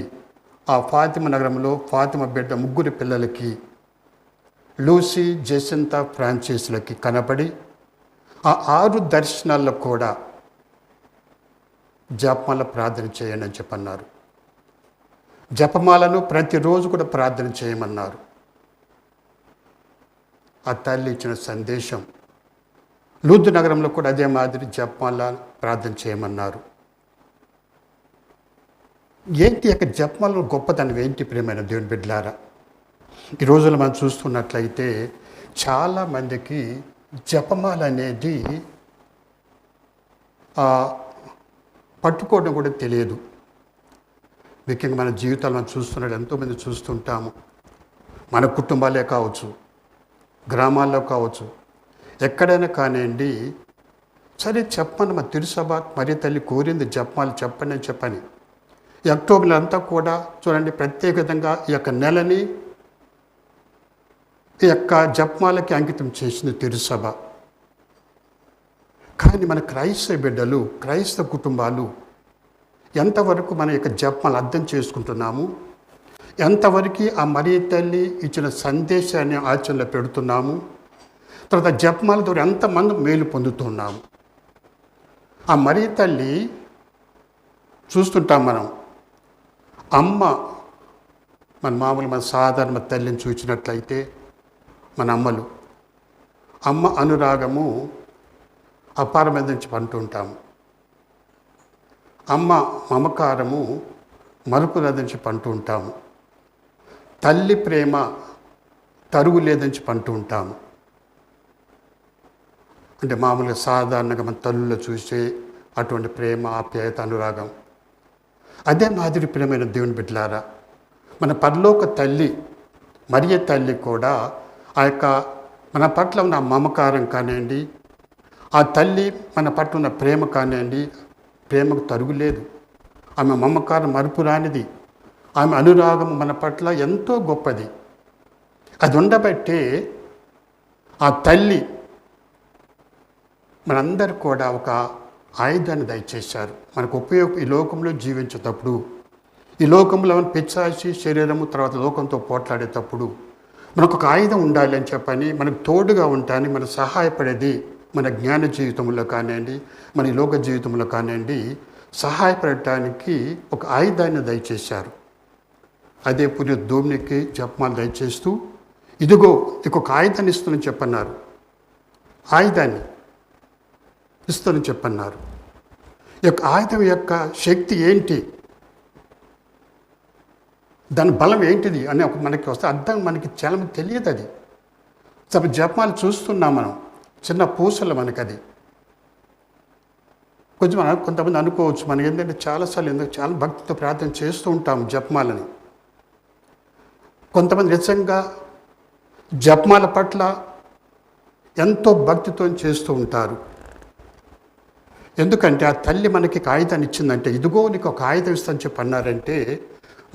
ఆ ఫాతిమ నగరంలో ఫాతిమ బిడ్డ 3 పిల్లలకి లూసీ, జెసింతా, ఫ్రాన్సిస్లకి కనపడి ఆ 6 దర్శనాల్లో కూడా జపమాల ప్రార్థన చేయండి అని చెప్పన్నారు. జపమాలను ప్రతిరోజు కూడా ప్రార్థన చేయమన్నారు. ఆ తల్లి ఇచ్చిన సందేశం. లూర్దు నగరంలో కూడా అదే మాదిరి జపమాల ప్రార్థన చేయమన్నారు. ఏంటి యొక్క జపమాల గొప్పతనం ఏంటి ప్రియమైన దేవుని బిడ్డలారా? ఈ రోజుల్లో మనం చూస్తున్నట్లయితే చాలామందికి జపమాల అనేది పట్టుకోవడం కూడా తెలియదు. ముఖ్యంగా మన జీవితాలు మనం చూస్తున్నట్టు ఎంతోమంది చూస్తుంటాము. మన కుటుంబాలే కావచ్చు, గ్రామాల్లో కావచ్చు, ఎక్కడైనా కానివ్వండి సరే చెప్పండి, మా తిరుసభ మరి తల్లి కోరింది జపమాలు చెప్పండి అని చెప్పని. ఈ అక్టోబర్ అంతా కూడా చూడండి ప్రత్యేకంగా ఈ యొక్క నెలని ఈ యొక్క జపమాలకి అంకితం చేసింది తిరుసభ. కానీ మన క్రైస్తవ బిడ్డలు, క్రైస్తవ కుటుంబాలు ఎంతవరకు మన యొక్క జపమాలు అర్థం చేసుకుంటున్నాము, ఎంతవరకు ఆ మరియ తల్లి ఇచ్చిన సందేశాన్ని ఆచరణలో పెడుతున్నాము, తర్వాత జపమాల ద్వారా ఎంతమంది మేలు పొందుతున్నాము. ఆ మరియ తల్లి చూస్తుంటాం మనం. అమ్మ మన సాధారణ తల్లిని చూసినట్లయితే మన అమ్మలు, అమ్మ అనురాగము అపారమైన నుంచి పంటుంటాము. అమ్మ మమకారము మరుపు లేదని పంటూ ఉంటాము. తల్లి ప్రేమ తరుగు లేదని పంటూ ఉంటాము. అంటే మామూలుగా సాధారణంగా మన తల్లులో చూసే అటువంటి ప్రేమ, ఆప్యాయత, అనురాగం. అదే మాదిరి ప్రేమైన దేవుని బిడ్డలారా, మన పరలోక తల్లి మరియ తల్లి కూడా ఆ యొక్క మన పట్ల ఉన్న మమకారం కానివ్వండి, ఆ తల్లి మన పట్ల ఉన్న ప్రేమ కానివ్వండి, ప్రేమకు తరుగులేదు. ఆమె మమకారం మరుపు రానిది. ఆమె అనురాగం మన పట్ల ఎంతో గొప్పది. అది ఉండబట్టే ఆ తల్లి మనందరూ కూడా ఒక ఆయుధాన్ని దయచేశారు మనకు ఈ లోకంలో జీవించేటప్పుడు, ఈ లోకంలో పిచ్చాసి శరీరము తర్వాత లోకంతో పోట్లాడేటప్పుడు మనకు ఒక ఆయుధం ఉండాలి అని చెప్పని, మనకు తోడుగా ఉంటాని, మనకు సహాయపడేది మన జ్ఞాన జీవితంలో కానివ్వండి, మన ఈ లోక జీవితంలో కానివ్వండి, సహాయపడటానికి ఒక ఆయుధాన్ని దయచేశారు. అదే పుణ్య దోమినికి జపమాలు దయచేస్తూ, ఇదిగో నీకు ఒక ఆయుధాన్ని ఇస్తుందని చెప్పన్నారు. ఆయుధాన్ని ఇస్తుందని చెప్పన్నారు. ఈ యొక్క ఆయుధం యొక్క శక్తి ఏంటి, దాని బలం ఏంటిది అని ఒక మనకి వస్తే అర్థం మనకి చాలా తెలియదు. అది సరే జపమాలు చూస్తున్నాం మనం, చిన్న పూసలు మనకి అది కొంచెం కొంతమంది అనుకోవచ్చు మనకి ఏంటంటే చాలాసార్లు ఎందుకు చాలా భక్తితో ప్రార్థన చేస్తూ ఉంటాం జపమాలని. కొంతమంది నిజంగా జపమాల పట్ల ఎంతో భక్తితో చేస్తూ ఉంటారు. ఎందుకంటే ఆ తల్లి మనకి ఆయుధాన్ని ఇచ్చిందంటే, ఇదిగో నీకు ఒక ఆయుధం ఇస్తాను చెప్పి అన్నారంటే,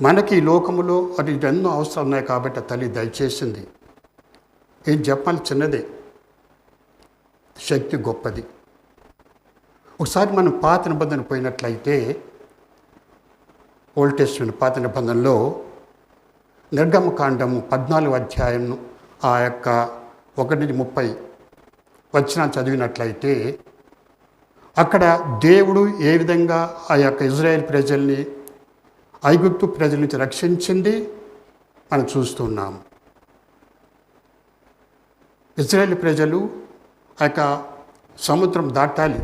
మనకి ఈ లోకములో అది ఎన్నో అవసరాలు ఉన్నాయి కాబట్టి ఆ తల్లి దయచేసింది. ఏం జపమాల చిన్నదే, శక్తి గొప్పది. ఒకసారి మనం పాత నిబంధన పోయినట్లయితే, ఓల్డ్ టెస్ట్మెంట్ పాత నిబంధనలో నిర్గమకాండము 14వ అధ్యాయం ఆ యొక్క 1-30 వచనాలు చదివినట్లయితే, అక్కడ దేవుడు ఏ విధంగా ఆ యొక్క ఇజ్రాయేల్ ప్రజల్ని ఐగుప్తు ప్రజల నుంచి రక్షించింది మనం చూస్తున్నాము. ఇజ్రాయేల్ ప్రజలు ఆ యొక్క సముద్రం దాటాలి,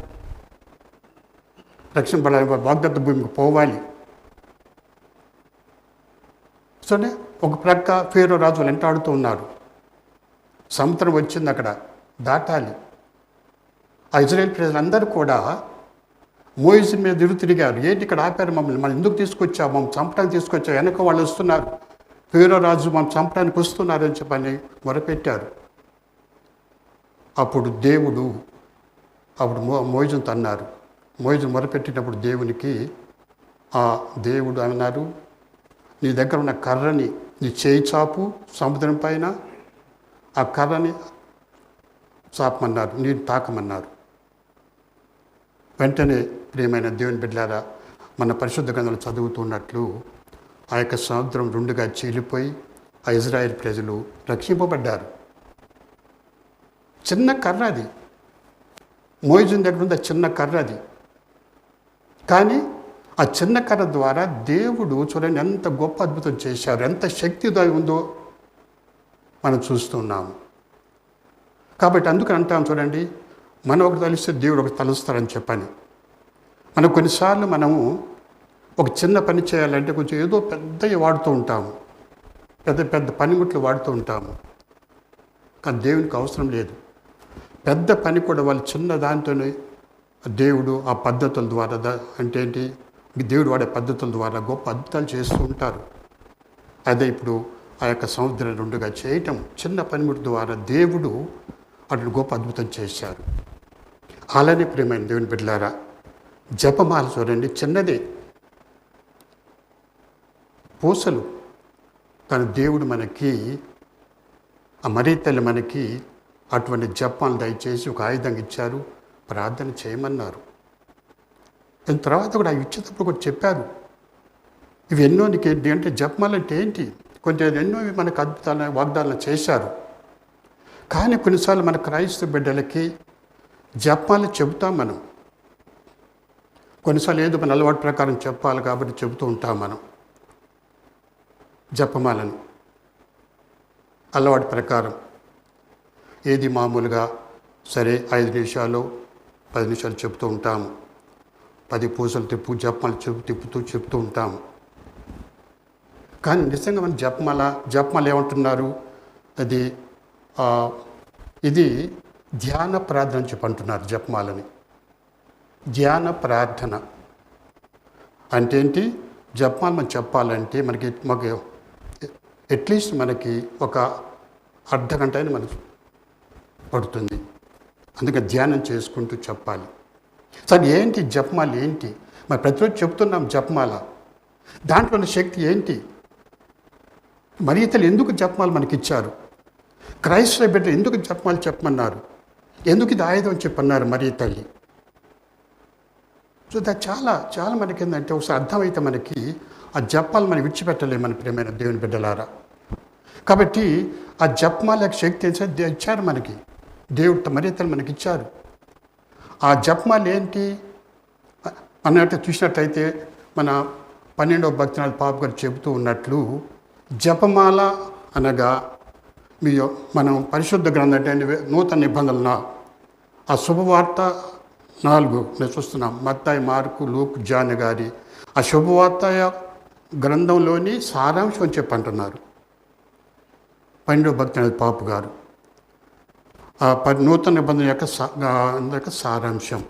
రక్షింపడాలి, వాగ్దత్త భూమికి పోవాలి. సరే ఒక ప్రక్క ఫేరో రాజు వెంటాడుతూ ఉన్నారు. సముద్రం వచ్చింది, అక్కడ దాటాలి. ఆ ఇజ్రాయేల్ ప్రజలందరూ కూడా మోయిస్ మీద తిరిగారు. ఏంటి ఇక్కడ ఆపారు మమ్మల్ని, మనం ఎందుకు తీసుకొచ్చావు, మమ్మల్ని చంపడానికి తీసుకొచ్చావు, వెనక వాళ్ళు వస్తున్నారు, ఫేరో రాజు మనం చంపడానికి వస్తున్నారు అని చెప్పని మొరపెట్టారు. అప్పుడు దేవుడు మోయిజుతో అన్నారు. మోయిజు మొరపెట్టినప్పుడు దేవునికి ఆ దేవుడు అన్నారు, నీ దగ్గర ఉన్న కర్రని నీ చేయి చాపు సముద్రం పైన, ఆ కర్రని చాపమన్నారు, నీరు తాకమన్నారు. వెంటనే ప్రియమైన దేవుని బిడ్డలారా, మన పరిశుద్ధ గ్రంథాలు చదువుతున్నట్లు ఆ యొక్క సముద్రం రెండుగా చీలిపోయి ఆ ఇజ్రాయేల్ ప్రజలు రక్షింపబడ్డారు. చిన్న కర్ర అది, మోయిజుని దగ్గర ఉంది ఆ చిన్న కర్ర అది. కానీ ఆ చిన్న కర్ర ద్వారా దేవుడు చూడండి ఎంత గొప్ప అద్భుతం చేశారు, ఎంత శక్తితో ఉందో మనం చూస్తున్నాము. కాబట్టి అందుకని అంటాం చూడండి, మనం ఒకటి తలిస్తే దేవుడు ఒకటి తలుస్తారని చెప్పని. మనం కొన్నిసార్లు మనము ఒక చిన్న పని చేయాలంటే కొంచెం ఏదో పెద్దవి వాడుతూ ఉంటాము, పెద్ద పెద్ద పనిముట్లు వాడుతూ ఉంటాము. కానీ దేవునికి అవసరం లేదు. పెద్ద పని కూడా వాళ్ళు చిన్న దాంతోనే దేవుడు ఆ పద్ధతుల ద్వారా అంటే ఏంటి, దేవుడు వాడే పద్ధతుల ద్వారా గొప్ప అద్భుతాలు చేస్తూ ఉంటారు. అదే ఇప్పుడు ఆ యొక్క సముద్రం రెండుగా చేయటం చిన్న పనిముట్టు ద్వారా దేవుడు అట్లు గొప్ప అద్భుతం చేశారు. అలానే ప్రియమైన దేవుని బిడ్డలారా, జపమాల చూడండి, చిన్నదే, పూసలు. కానీ దేవుడు మనకి, ఆ మరీ తల్లి మనకి అటువంటి జపాలు దయచేసి ఒక ఆయుధంగా ఇచ్చారు, ప్రార్థన చేయమన్నారు. దాని తర్వాత కూడా అవి ఇచ్చేటప్పుడు కూడా చెప్పారు, ఇవి ఎన్నో నీకు ఏంటి అంటే జపమాలు అంటే ఏంటి, కొంచెం ఎన్నో మనకు అద్భుతాలను వాగ్దానాలు చేశారు. కానీ కొన్నిసార్లు మన క్రైస్తవ బిడ్డలకి జపాలు చెబుతాం మనం, కొన్నిసార్లు ఏదో మన అలవాటు ప్రకారం చెప్పాలి కాబట్టి చెబుతూ ఉంటాం మనం జపమాలను అలవాటు ప్రకారం. ఏది మామూలుగా సరే 5 నిమిషాలు 10 నిమిషాలు చెప్తూ ఉంటాము, 10 పూసలు జపమాలు చెప్తూ ఉంటాము. కానీ నిజంగా మన జపమాల ఏమంటున్నారు, అది ఇది ధ్యాన ప్రార్థన అని చెప్పి అంటున్నారు. జపమాలని ధ్యాన ప్రార్థన అంటే ఏంటి? జపమాల మనం చెప్పాలంటే మాకు అట్లీస్ట్ మనకి ఒక అర్ధగంట అయినా మనకు పడుతుంది. అందుకే ధ్యానం చేసుకుంటూ చెప్పాలి. సరే ఏంటి జపమాల ఏంటి? మరి ప్రతిరోజు చెప్తున్నాం జపమాల, దాంట్లో ఉన్న శక్తి ఏంటి? మరి ఇతరులు ఎందుకు జపమాల మనకి ఇచ్చారు? క్రైస్తవ బిడ్డ ఎందుకు జపమాల చెప్పమన్నారు? ఎందుకు ఇది ఆయుధం అని చెప్పన్నారు మరి తల్లి? సో అది చాలా చాలా మనకి ఏంటంటే ఒకసారి అర్థమైతే మనకి ఆ జపాలు మనం విడిచిపెట్టలేము మన ప్రియమైన దేవుని బిడ్డలారా. కాబట్టి ఆ జపమాల యొక్క శక్తి ఇచ్చారు మనకి, దేవుడు మరి తల్లి మనకి ఇచ్చారు. ఆ జపమాల ఏంటి అన్నట్టు చూసినట్లయితే మన 12వ భక్తినాథ్ పాప్ గారు చెబుతూ ఉన్నట్లు, జపమాల అనగా మనం పరిశుద్ధ గ్రంథం అంటే నూతన నిబంధనల ఆ శుభవార్త 4 నేను చూస్తున్నాం, మత్తాయి, మార్కు, లూక్, జాన్ గారి ఆ శుభవార్త గ్రంథంలోని సారాంశం అని చెప్పి అంటున్నారు 12వ భక్తినాథ్ పాప్ గారు. ఆ నూతన నిబంధన యొక్క సారాంశం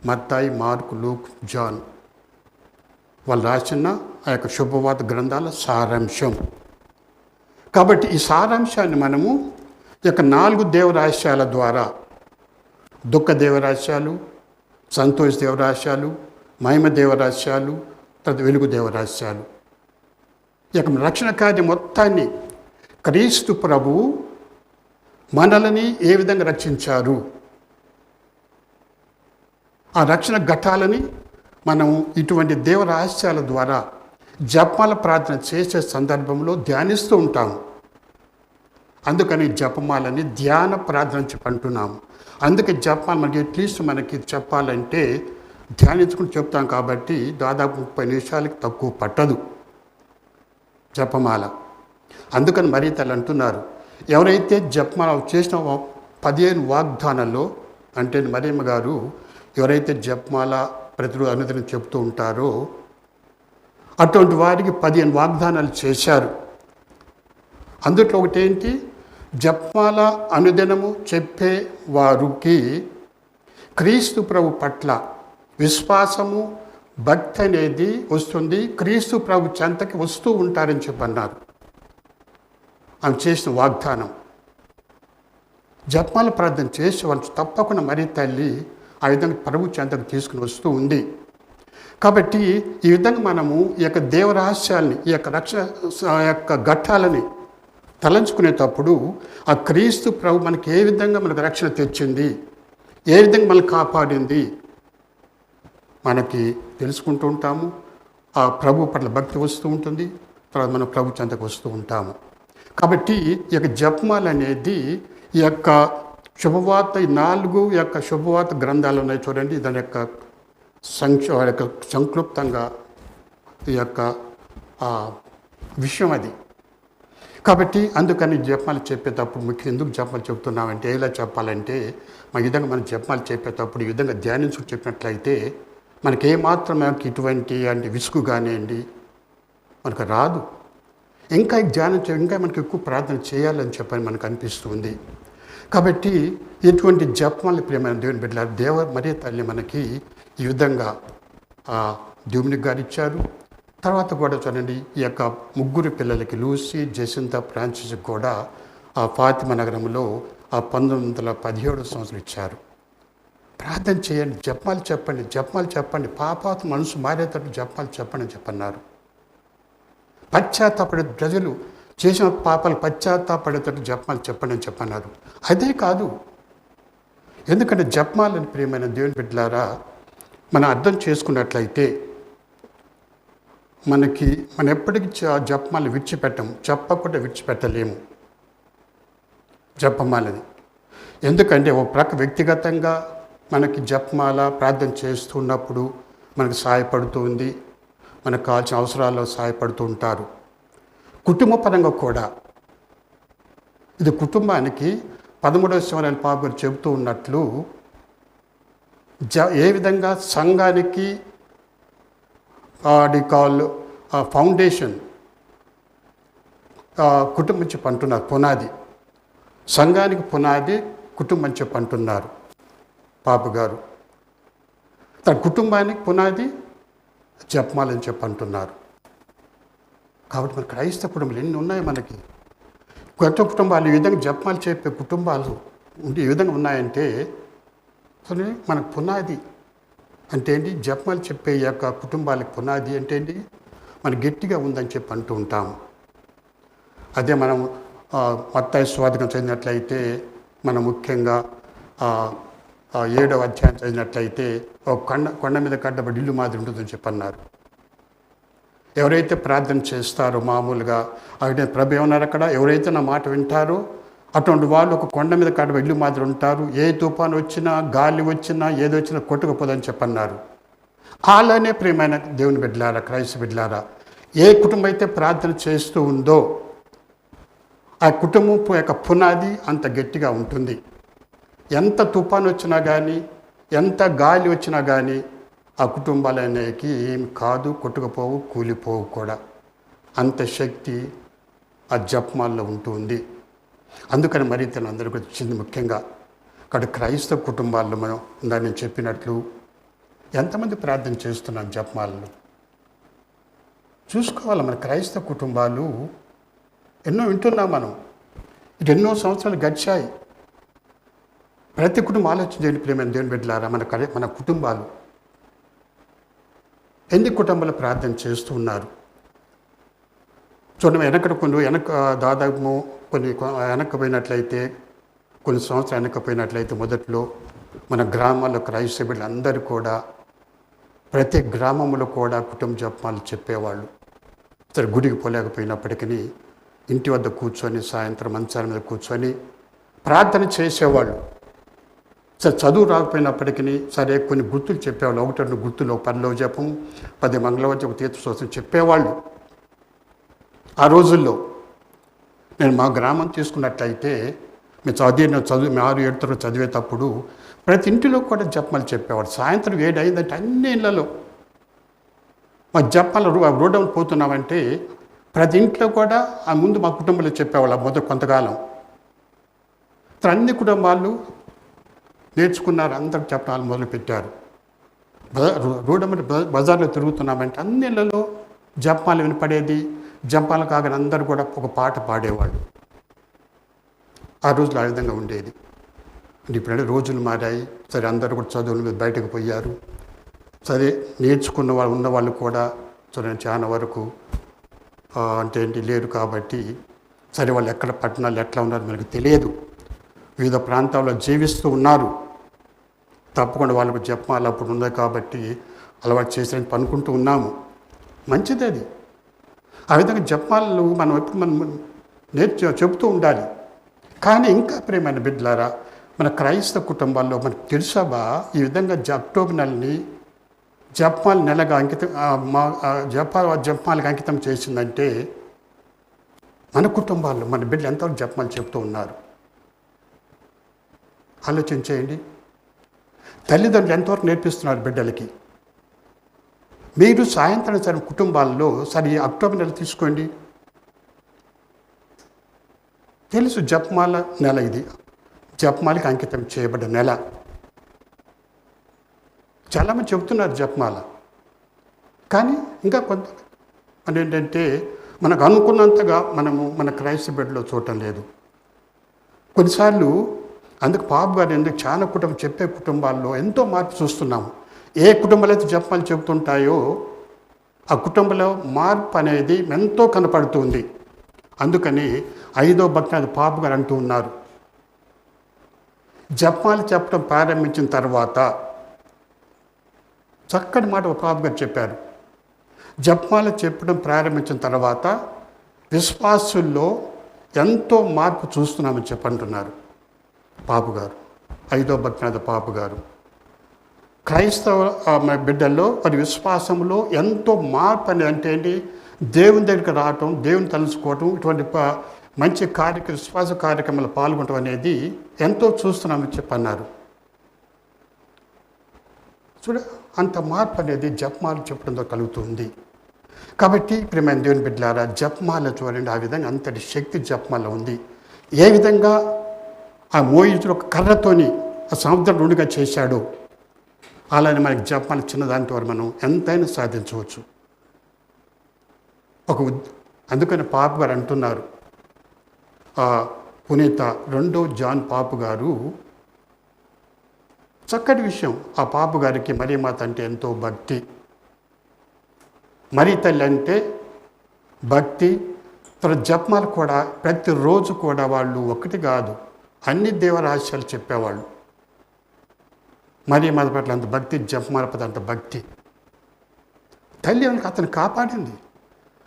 మత్తాయి, మార్కు, లూక్, జాన్ వాళ్ళు రాసిన ఆ యొక్క శుభవార్త గ్రంథాల సారాంశం. కాబట్టి ఈ సారాంశాన్ని మనము ఈ యొక్క 4 దేవరహస్యాల ద్వారా, దుఃఖ దేవరహస్యాలు, సంతోష దేవరహస్యాలు, మహిమ దేవరహస్యాలు, తర్వాత వెలుగు దేవరహస్యాలు, ఈ యొక్క రక్షణ కార్యం మొత్తాన్ని క్రీస్తు ప్రభువు మనల్ని ఏ విధంగా రక్షించారు, ఆ రక్షణ ఘట్టాలని మనం ఇటువంటి దేవరహస్యాల ద్వారా జపమాల ప్రార్థన చేసే సందర్భంలో ధ్యానిస్తూ ఉంటాము. అందుకని జపమాలని ధ్యాన ప్రార్థన చెప్పి అంటున్నాము. అందుకే జపమాల మనకి అట్లీస్ట్ మనకి చెప్పాలంటే ధ్యానించుకుని చెప్తాం కాబట్టి దాదాపు 30 నిమిషాలకి తక్కువ పట్టదు జపమాల. అందుకని మరీ తల్లి అంటున్నారు, ఎవరైతే జపమాల చేసిన 15 వాగ్దానాల్లో అంటే మరియమ్మ గారు ఎవరైతే జపమాల ప్రతిరోజు అనుదినం చెప్తూ ఉంటారో అటువంటి వారికి 15 వాగ్దానాలు చేశారు. అందులో ఒకటేంటి, జపమాల అనుదినము చెప్పే వారికి క్రీస్తు ప్రభు పట్ల విశ్వాసము, భక్తి అనేది వస్తుంది, క్రీస్తు ప్రభు చెంతకి వస్తూ ఉంటారని చెప్పన్నారు. ఆమె చేసిన వాగ్దానం. జపమాల ప్రార్థన చేసే వాళ్ళు తప్పకుండా మరీ తల్లి ఆ విధంగా ప్రభు చెంతకు తీసుకుని వస్తూ ఉంది. కాబట్టి ఈ విధంగా మనము ఈ యొక్క దేవరహస్యాల్ని, ఈ యొక్క యొక్క ఘట్టాలని తలంచుకునేటప్పుడు ఆ క్రీస్తు ప్రభు మనకి ఏ విధంగా మనకు రక్షణ తెచ్చింది, ఏ విధంగా మనల్ని కాపాడింది మనకి తెలుసుకుంటూ ఉంటాము. ఆ ప్రభు పట్ల భక్తి వస్తూ ఉంటుంది, తర్వాత మనం ప్రభు చెంతకు వస్తూ ఉంటాము. కాబట్టి ఈ యొక్క జపమాల అనేది ఈ యొక్క శుభవార్త, ఈ 4 యొక్క శుభవార్త గ్రంథాలు ఉన్నాయి చూడండి, దాని యొక్క సంక్లుప్తంగా ఈ యొక్క విషయం అది. కాబట్టి అందుకని జపమాలు చెప్పేటప్పుడు ముఖ్యం ఎందుకు జపమాలు చెప్తున్నామంటే, ఎలా చెప్పాలంటే ఈ విధంగా మనం జపమాలు చెప్పేటప్పుడు ఈ విధంగా ధ్యానించుకు చెప్పినట్లయితే మనకి ఏమాత్రం మనకి ఇటువంటి విసుగు కానివ్వండి మనకు రాదు. ఇంకా ఇంకా మనకి ఎక్కువ ప్రార్థన చేయాలని చెప్పని మనకు అనిపిస్తుంది. కాబట్టి ఇటువంటి జపమాల ప్రియమైన దేవుని బిడ్డల మరీ తల్లి మనకి ఈ విధంగా దేవునికి గారు ఇచ్చారు. తర్వాత కూడా చూడండి, ఈ యొక్క 3 పిల్లలకి లూసీ, జెసింతా, ఫ్రాన్సిస్ కూడా ఆ ఫాతిమా నగరంలో 1917 సంవత్సరం ఇచ్చారు. ప్రార్థన చేయండి, జపమాలు చెప్పండి, జపమాలు చెప్పండి, పాపాత్మ మనసు మారేటట్టు జపమాలు చెప్పండి అని చెప్పన్నారు. పశ్చాత్తాపడే ప్రజలు చేసిన పాపాలు పశ్చాత్తాపడేటట్టు జపమాలు చెప్పండి అని చెప్పన్నారు. అదే కాదు, ఎందుకంటే జపమాలని ప్రియమైన దేవుని బిడ్డలారా మనం అర్థం చేసుకున్నట్లయితే మనం ఎప్పటికీ జపమాలను విడిచిపెట్టము, చెప్పకుండా విడిచిపెట్టలేము జపమాలని. ఎందుకంటే ఒక ప్రక్క వ్యక్తిగతంగా మనకి జపమాల ప్రార్థన చేస్తున్నప్పుడు మనకు సహాయపడుతుంది, మనకు కావాల్సిన అవసరాల్లో సహాయపడుతూ ఉంటారు. కుటుంబ పరంగా కూడా ఇది కుటుంబానికి 13వ శివరాయల పాప గారు చెబుతూ ఉన్నట్లు ఏ విధంగా సంఘానికి ఫౌండేషన్ కుటుంబం చెప్పి అంటున్నారు, పునాది సంఘానికి పునాది కుటుంబం చెప్పి అంటున్నారు పాప గారు. తన కుటుంబానికి పునాది జపమాలని చెప్పి అంటున్నారు. కాబట్టి మన క్రైస్తవ కుటుంబాలు ఎన్ని ఉన్నాయి మనకి. కొత్త కుటుంబాలు ఈ విధంగా జపమాలు చెప్పే కుటుంబాలు ఏ విధంగా ఉన్నాయంటే మనకు పునాది అంటే ఏంటి, జపమాలు చెప్పే యొక్క కుటుంబాలకు పునాది అంటే ఏంటి, మన గట్టిగా ఉందని చెప్పి అంటూ ఉంటాము. అదే మనం మత్తయి సువార్త చదివినట్లయితే మనం ముఖ్యంగా 7వ అధ్యాయం చదివినట్లయితే ఒక కొండ మీద కట్టబడి ఇల్లు మాదిరి ఉంటుందని చెప్పన్నారు. ఎవరైతే ప్రార్థన చేస్తారో మామూలుగా అయితే ప్రభు ఏమన్నారు అక్కడ, ఎవరైతే నా మాట వింటారో అటువంటి వాళ్ళు ఒక కొండ మీద కట్టబడి ఇల్లు మాదిరి ఉంటారు, ఏ తుఫాను వచ్చినా గాలి వచ్చినా ఏది వచ్చినా కొట్టుకుపోదని చెప్పన్నారు. అలానే ప్రియమైన దేవుని బిడ్డలారా, క్రైస్తవ బిడ్డలారా, ఏ కుటుంబం అయితే ప్రార్థన చేస్తూ ఉందో ఆ కుటుంబం యొక్క పునాది అంత గట్టిగా ఉంటుంది. ఎంత తుఫాను వచ్చినా కానీ, ఎంత గాలి వచ్చినా కానీ ఆ కుటుంబాలు అనేవి ఏమి కాదు, కొట్టుకుపోవు, కూలిపోవు కూడా. అంత శక్తి ఆ జపమాల్లో ఉంటుంది. అందుకని మరి తను అందరికీ వచ్చింది ముఖ్యంగా. అక్కడ క్రైస్తవ కుటుంబాల్లో మనం నేను చెప్పినట్లు ఎంతమంది ప్రార్థన చేస్తున్నాం జపమాలను చూసుకోవాలి. మన క్రైస్తవ కుటుంబాలు ఎన్నో వింటున్నాం మనం, ఇది ఎన్నో సంవత్సరాలు గడిచాయి. ప్రతి కుటుంబం ఆలోచన చేయండి ప్రియమైన దేవుని బిడ్డలారా, మన కుటుంబాలు ఎన్ని కుటుంబాలు ప్రార్థన చేస్తూ ఉన్నారు చూడండి. వెనక దాదాపు కొన్ని వెనక్కపోయినట్లయితే, కొన్ని సంవత్సరాలు వెనక్కపోయినట్లయితే మొదట్లో మన గ్రామాల్లో క్రైస్తవ బిడ్డలు అందరూ కూడా ప్రతి గ్రామంలో కూడా కుటుంబ జపమాలు చెప్పేవాళ్ళు. సరే గుడికి పోలేకపోయినప్పటికీ ఇంటి వద్ద కూర్చొని సాయంత్రం మంచాల మీద కూర్చొని ప్రార్థన చేసేవాళ్ళు. సరే చదువు రాకపోయినప్పటికీ సరే కొన్ని గుర్తులు చెప్పేవాళ్ళు. 1-2 గుర్తులు, 10 జపం, 10 మంగళవాద్యం, తీర్థస్తోత్రం చెప్పేవాళ్ళు ఆ రోజుల్లో. నేను మా గ్రామం తీసుకున్నట్లయితే మేము చదువు 6-7 తరగతి చదివేటప్పుడు ప్రతి ఇంటిలో కూడా జపమాలు చెప్పేవాడు. సాయంత్రం 7 అయిందంటే అన్ని ఇళ్లలో మా జపమాలు రోడ్డు పోతున్నామంటే ప్రతి ఇంట్లో కూడా ఆ ముందు మా కుటుంబంలో చెప్పేవాళ్ళు. మొదటి కొంతకాలం అన్ని కుటుంబాలు నేర్చుకున్నారు, అందరికి చెప్పడాలు మొదలుపెట్టారు. రోడ్డు మీద బజార్లో తిరుగుతున్నామంటే అన్ని ఇళ్లలో జపమాలు వినపడేది. జపమాలు కాగానే అందరూ కూడా ఒక పాట పాడేవాళ్ళు. ఆ రోజులు ఆ విధంగా ఉండేది. ఇప్పుడంటే రోజులు మారాయి. సరే అందరూ కూడా చదువుల మీద బయటకు పోయారు. సరే నేర్చుకున్న వాళ్ళు ఉన్నవాళ్ళు కూడా చూడండి చాలా వరకు అంటే ఏంటి లేరు. కాబట్టి సరే వాళ్ళు ఎక్కడ పట్టణాలు ఎట్లా ఉన్నారో మనకు తెలియదు. వివిధ ప్రాంతాల్లో జీవిస్తూ ఉన్నారు. తప్పకుండా వాళ్ళకు జపమాలు అప్పుడు ఉంది కాబట్టి అలవాటు చేసినట్టు అనుకుంటూ ఉన్నాము. మంచిది అది. ఆ విధంగా జపమాలు మనం ఎప్పుడు చెబుతూ ఉండాలి. కానీ ఇంకా ప్రియమైన బిడ్డలారా, మన క్రైస్తవ కుటుంబాల్లో మనకు తెలుసాబా ఈ విధంగా అక్టోబర్ నెలని జపమాల నెలగా అంకితం జపమాలకు అంకితం చేసిందంటే మన కుటుంబాల్లో మన బిడ్డలు ఎంతవరకు జపమాలు చెబుతూ ఉన్నారు ఆలోచన చేయండి. తల్లిదండ్రులు ఎంతవరకు నేర్పిస్తున్నారు బిడ్డలకి. మీరు సాయంత్రం సరే కుటుంబాల్లో సరే అక్టోబర్ నెల తీసుకోండి. తెలుసు జపమాల నెల, ఇది జపమాలకి అంకితం చేయబడ్డ నెల. చాలామంది చెబుతున్నారు జపమాల. కానీ ఇంకా కొంత ఏంటంటే మనకు అనుకున్నంతగా మన క్రైస్తవ బిడ్డలో చూడటం లేదు. కొన్నిసార్లు అందుకు పాప గారు ఎందుకు చాలా చెప్పే కుటుంబాల్లో ఎంతో మార్పు చూస్తున్నాము. ఏ కుటుంబాలు అయితే జపమాలు చెబుతుంటాయో ఆ కుటుంబంలో మార్పు అనేది ఎంతో కనపడుతుంది. అందుకని 5వ భక్తి పాప గారు అంటూ ఉన్నారు, జపమాలు చెప్పడం ప్రారంభించిన తర్వాత చక్కటి మాట పాప గారు చెప్పారు. జపమాలు చెప్పడం ప్రారంభించిన తర్వాత విశ్వాసుల్లో ఎంతో మార్పు చూస్తున్నామని చెప్పంటున్నారు పాపు గారు. 5వ భక్తి పాప గారు క్రైస్తవ బిడ్డల్లో వారి విశ్వాసంలో ఎంతో మార్పు అని అంటే ఏంటి, దేవుని దగ్గరికి రావటం, దేవుని తలుచుకోవటం, ఇటువంటి మంచి విశ్వాస కార్యక్రమాలు పాల్గొనడం అనేది ఎంతో చూస్తున్నామని చెప్పన్నారు. అంత మార్పు అనేది జపమాలు చెప్పడంతో కలుగుతుంది. కాబట్టి ప్రియమైన దేవుని బిడ్డలారా, జపమాల చూడండి, ఆ విధంగా అంతటి శక్తి జపమాల ఉంది. ఏ విధంగా ఆ మోయిజుడు ఒక కర్రతోని ఆ సముద్రం రెండుగా చేశాడు, అలానే మనకి జపమాల చిన్నదాని ద్వారా మనం ఎంతైనా సాధించవచ్చు. అందుకని పాప గారు అంటున్నారు, పునీత 2వ జాన్ పాప గారు చక్కటి విషయం. ఆ పాప గారికి మరియమాత అంటే ఎంతో భక్తి, మరి తల్లి అంటే భక్తి. జపమాలు కూడా ప్రతిరోజు కూడా వాళ్ళు ఒకటి కాదు అన్ని దేవరహస్యాలు చెప్పేవాళ్ళు. మరియమాత పట్ల అంత భక్తి, జపమాల పట్ల అంత భక్తి. తల్లి అతను కాపాడింది.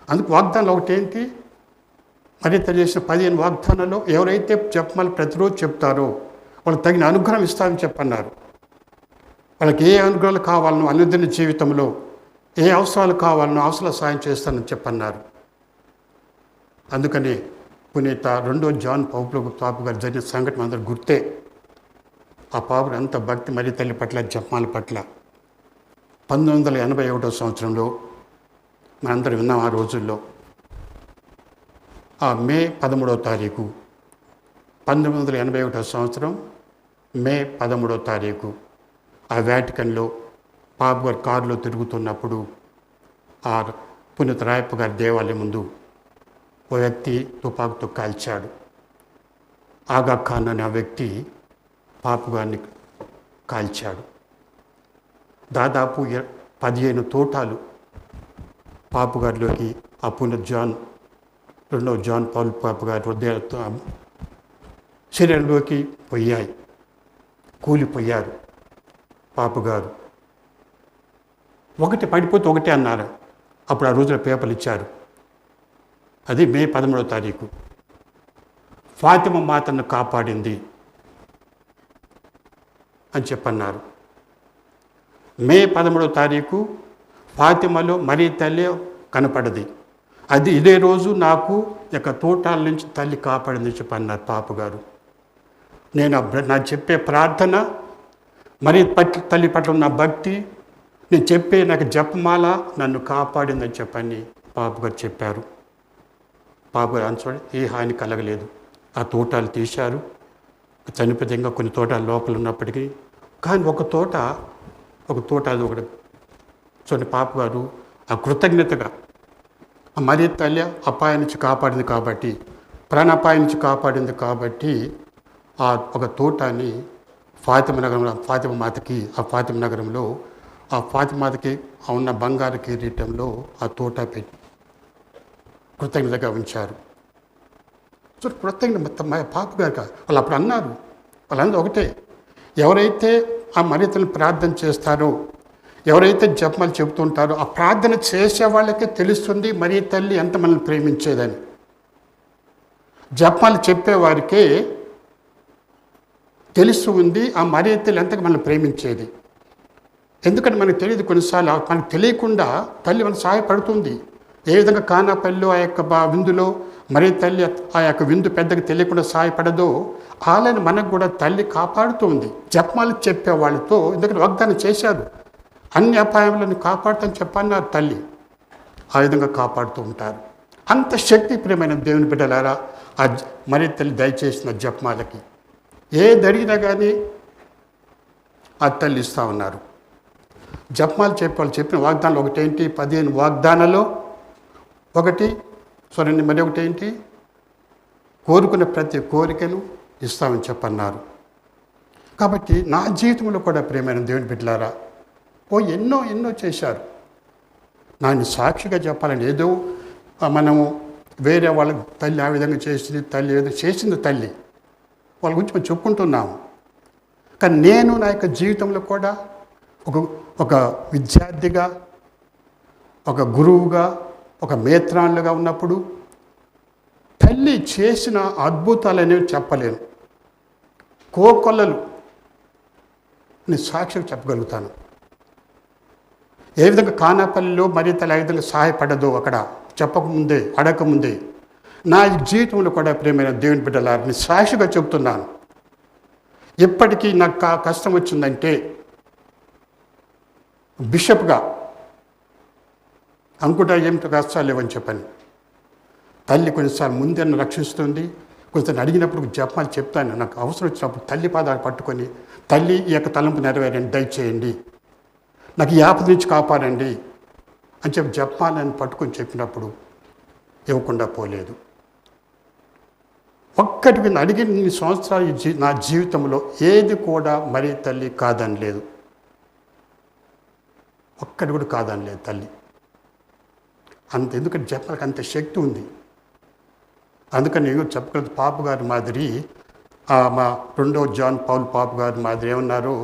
అందుకు వాగ్దానాలు ఒకటేంటి, మరి తెలియజేసిన 15 వాగ్దానాల్లో ఎవరైతే జపమాలు ప్రతిరోజు చెప్తారో వాళ్ళకి తగిన అనుగ్రహం ఇస్తామని చెప్పన్నారు. వాళ్ళకి ఏ అనుగ్రహాలు కావాలనో అనుదిన జీవితంలో ఏ అవసరాలు కావాలనో అవసరాలు సాయం చేస్తానని చెప్పన్నారు. అందుకని పునీత 2వ జాన్ పాప గారు జరిగిన సంఘటన అందరూ గుర్తే. ఆ పాపకు అంత భక్తి మరి తల్లి పట్ల, జపమాల పట్ల. 1981వ సంవత్సరంలో మనందరం విన్నాం. ఆ రోజుల్లో ఆ మే 13వ తారీఖు 1981వ సంవత్సరం మే 13వ తారీఖు ఆ వాటికన్లో పాప గారు కారులో తిరుగుతున్నప్పుడు ఆ పునీత రాయప్ప గారి దేవాలయం ముందు ఓ వ్యక్తి తుపాకుతో కాల్చాడు. ఆగా ఖాన్ అనే ఆ వ్యక్తి పాప గారిని కాల్చాడు. దాదాపు 15 తోటాలు పాప గారిలోకి ఆ పునీత 2వ జాన్ పాల్ పాప గారి హృదయ శరీరంలోకి పోయాయి. కూలిపోయారు పాప గారు. ఒకటి పడిపోతే ఒకటే అన్నారు. అప్పుడు ఆ రోజున పేపర్లు ఇచ్చారు. అది మే 13వ తారీఖు. ఫాతిమా మాతను కాపాడింది అని చెప్పన్నారు. మే 13వ తారీఖు ఫాతిమాలో మరీ తల్లి కనపడది. ఇదే రోజు నాకు తోటాల నుంచి తల్లి కాపాడింది చెప్పన్నారు పాప గారు. నా చెప్పే ప్రార్థన, మరి తల్లి పట్ల ఉన్న భక్తి, నేను చెప్పే నాకు జపమాల నన్ను కాపాడిందని చెప్పని పాప గారు చెప్పారు. పాప గారు అనుకోండి, ఏ హాని కలగలేదు. ఆ తోటాలు తీశారు. చనిపోతే ఇంకా కొన్ని తోటాలు లోపల ఉన్నప్పటికీ, కానీ ఒక తోట అది ఒకటి చూడండి. పాప గారు ఆ కృతజ్ఞతగా మరి తల్లి అపాయం నుంచి కాపాడింది కాబట్టి, ప్రాణాపాయం నుంచి కాపాడింది కాబట్టి ఆ ఒక తోటాన్ని ఫాతిమా నగరంలో, ఫాతిమా నగరంలో ఆ ఫాతిమా మాతకి ఉన్న బంగారు కిరీటంలో ఆ తోట పెట్టి కృతజ్ఞతగా ఉంచారు. సో కృతజ్ఞత మొత్తం మా పాప గారు వాళ్ళు అప్పుడు అన్నారు, వాళ్ళందరూ ఒకటే, ఎవరైతే ఆ మరియతల్ని ప్రార్థన చేస్తారో, ఎవరైతే జపమాలు చెబుతుంటారో ఆ ప్రార్థన చేసే వాళ్ళకే తెలుస్తుంది మరి తల్లి ఎంత మనల్ని ప్రేమించేదని. జపమాలు చెప్పేవారికే తెలుసు ఉంది ఆ మరి తల్లి ఎంతగా మనల్ని ప్రేమించేది. ఎందుకంటే మనకు తెలియదు, కొన్నిసార్లు మనకు తెలియకుండా తల్లి మనకు సహాయపడుతుంది. ఏ విధంగా కానాపల్లిలో ఆ యొక్క విందులో మరి తల్లి ఆ యొక్క విందు పెద్దగా తెలియకుండా సహాయపడదో, అలానే మనకు కూడా తల్లి కాపాడుతుంది. జపమాలు చెప్పే వాళ్ళతో ఎందుకంటే వాగ్దానం చేశారు, అన్ని అపాయములను కాపాడుతని చెప్పన్నారు తల్లి. ఆ విధంగా కాపాడుతూ ఉంటారు. అంత శక్తిప్రియమైన దేవుని బిడ్డలారా, ఆ మరి తల్లి దయచేసిన జపమాలకి ఏది అడిగినా కానీ ఆ తల్లి ఇస్తూ ఉన్నారు. జపమాలు వాళ్ళు చెప్పిన వాగ్దానాలు ఒకటేంటి, 15 వాగ్దానాల్లో ఒకటి చూడండి, మరి ఒకటేంటి, కోరుకున్న ప్రతి కోరికను ఇస్తామని చెప్పన్నారు. కాబట్టి నా జీవితంలో కూడా ప్రియమైన దేవుని బిడ్డలారా ఎన్నో ఎన్నో చేశారు. నాని సాక్షిగా చెప్పాలని ఏదో మనము వేరే వాళ్ళ తల్లి ఆ విధంగా చేసింది, తల్లి ఏదో చేసింది తల్లి వాళ్ళ గురించి మనం చెప్పుకుంటున్నాము. కానీ నేను నా యొక్క జీవితంలో కూడా ఒక విద్యార్థిగా, ఒక గురువుగా, ఒక మేత్రాన్లుగా ఉన్నప్పుడు తల్లి చేసిన అద్భుతాలు అనేవి చెప్పలేను. కోకొల్లలు నేను సాక్షిగా చెప్పగలుగుతాను. ఏ విధంగా కానాపల్లిలో మరి తల్లి ఏ విధంగా సహాయపడదో అక్కడ చెప్పకముందే, అడగకముందే నా జీవితంలో కూడా ప్రియమైన దేవుని బిడ్డలారిని సాక్షిగా చెబుతున్నాను. ఎప్పటికీ నాకు కష్టం వచ్చిందంటే బిషప్గా అనుకుంటా ఏమిటో కష్టాలు లేవని చెప్పని తల్లి కొన్నిసార్లు ముందే నన్ను రక్షిస్తుంది. కొంచెం అడిగినప్పుడు జపాలు చెప్తాను. నాకు అవసరం వచ్చినప్పుడు తల్లి పాదాలు పట్టుకొని, తల్లి ఈ యొక్క తలంపు నెరవేరండి, దయచేయండి, నాకు ఈ ఆపద నుంచి కాపాడండి అని చెప్పి జపాలని పట్టుకొని చెప్పినప్పుడు ఇవ్వకుండా పోలేదు. ఒక్కటి మీద అడిగిన 2 సంవత్సరాలు నా జీవితంలో ఏది కూడా మరీ తల్లి కాదని లేదు. ఒక్కటి కూడా కాదని లేదు తల్లి. ఎందుకంటే జపాలకు అంత శక్తి ఉంది. అందుకని నేను చెప్పగలదు. పాపు గారి మాదిరి మా 2వ జాన్ పౌల్ పాపు గారి మాదిరి ఏమన్నారు,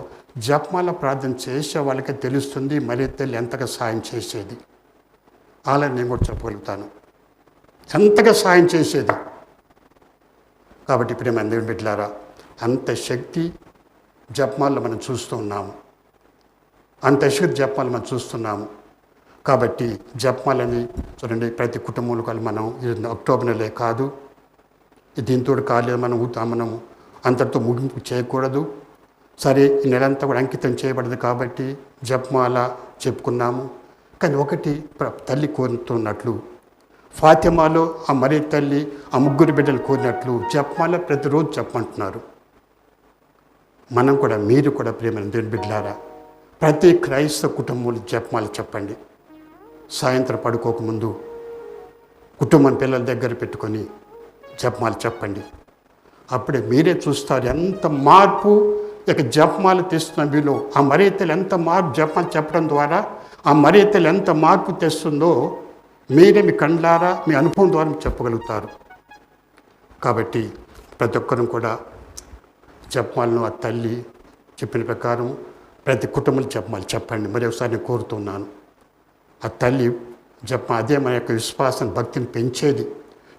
జపమాల ప్రార్థన చేసే వాళ్ళకే తెలుస్తుంది మరీ తల్లి ఎంతగా సాయం చేసేది. అలా నేను కూడా చెప్పగలుగుతాను, ఎంతగా సాయం చేసేది. కాబట్టి ఇప్పుడు మన దేవుని బిడ్డలారా, అంత శక్తి జపమాలలో మనం చూస్తూ ఉన్నాము, అంత శక్తి జపమాలు మనం చూస్తున్నాము. కాబట్టి జపమాలని చూడండి, ప్రతి కుటుంబంలో మనం అక్టోబర్ నెలే కాదు, దీంతో కాలేదు, మనము అంతటితో ముగింపు చేయకూడదు. సరే, ఈ నెలంతా కూడా అంకితం చేయబడదు కాబట్టి జపమాల చెప్పుకున్నాము. కానీ ఒకటి తల్లి కోరుతున్నట్లు, ఫాతిమాలో ఆ మరీ తల్లి ఆ 3 బిడ్డలు కోరినట్లు జపమాల ప్రతిరోజు చెప్పమంటున్నారు. మనం కూడా, మీరు కూడా ప్రియమైన దేవుని బిడ్డలారా, ప్రతి క్రైస్తవ కుటుంబంలో జపమాల చెప్పండి. సాయంత్రం పడుకోకముందు కుటుంబం పిల్లల దగ్గర పెట్టుకొని జపమాల చెప్పండి. అప్పుడే మీరే చూస్తారు ఎంత మార్పు ఇక జపమాల తెస్తున్న మీలో. ఆ మరీ తల్లి ఎంత మార్పు జపమాల చెప్పడం ద్వారా ఆ మరీ తల్లి ఎంత మార్పు తెస్తుందో మీరే మీ కండ్లారా, మీ అనుభవం ద్వారా చెప్పగలుగుతారు. కాబట్టి ప్రతి ఒక్కరూ కూడా జపమాలను ఆ తల్లి చెప్పిన ప్రకారం ప్రతి కుటుంబంలో జపమాలు చెప్పండి. మరి ఒకసారి నేను కోరుతున్నాను. ఆ తల్లి అదే మన యొక్క విశ్వాసం, భక్తిని పెంచేది.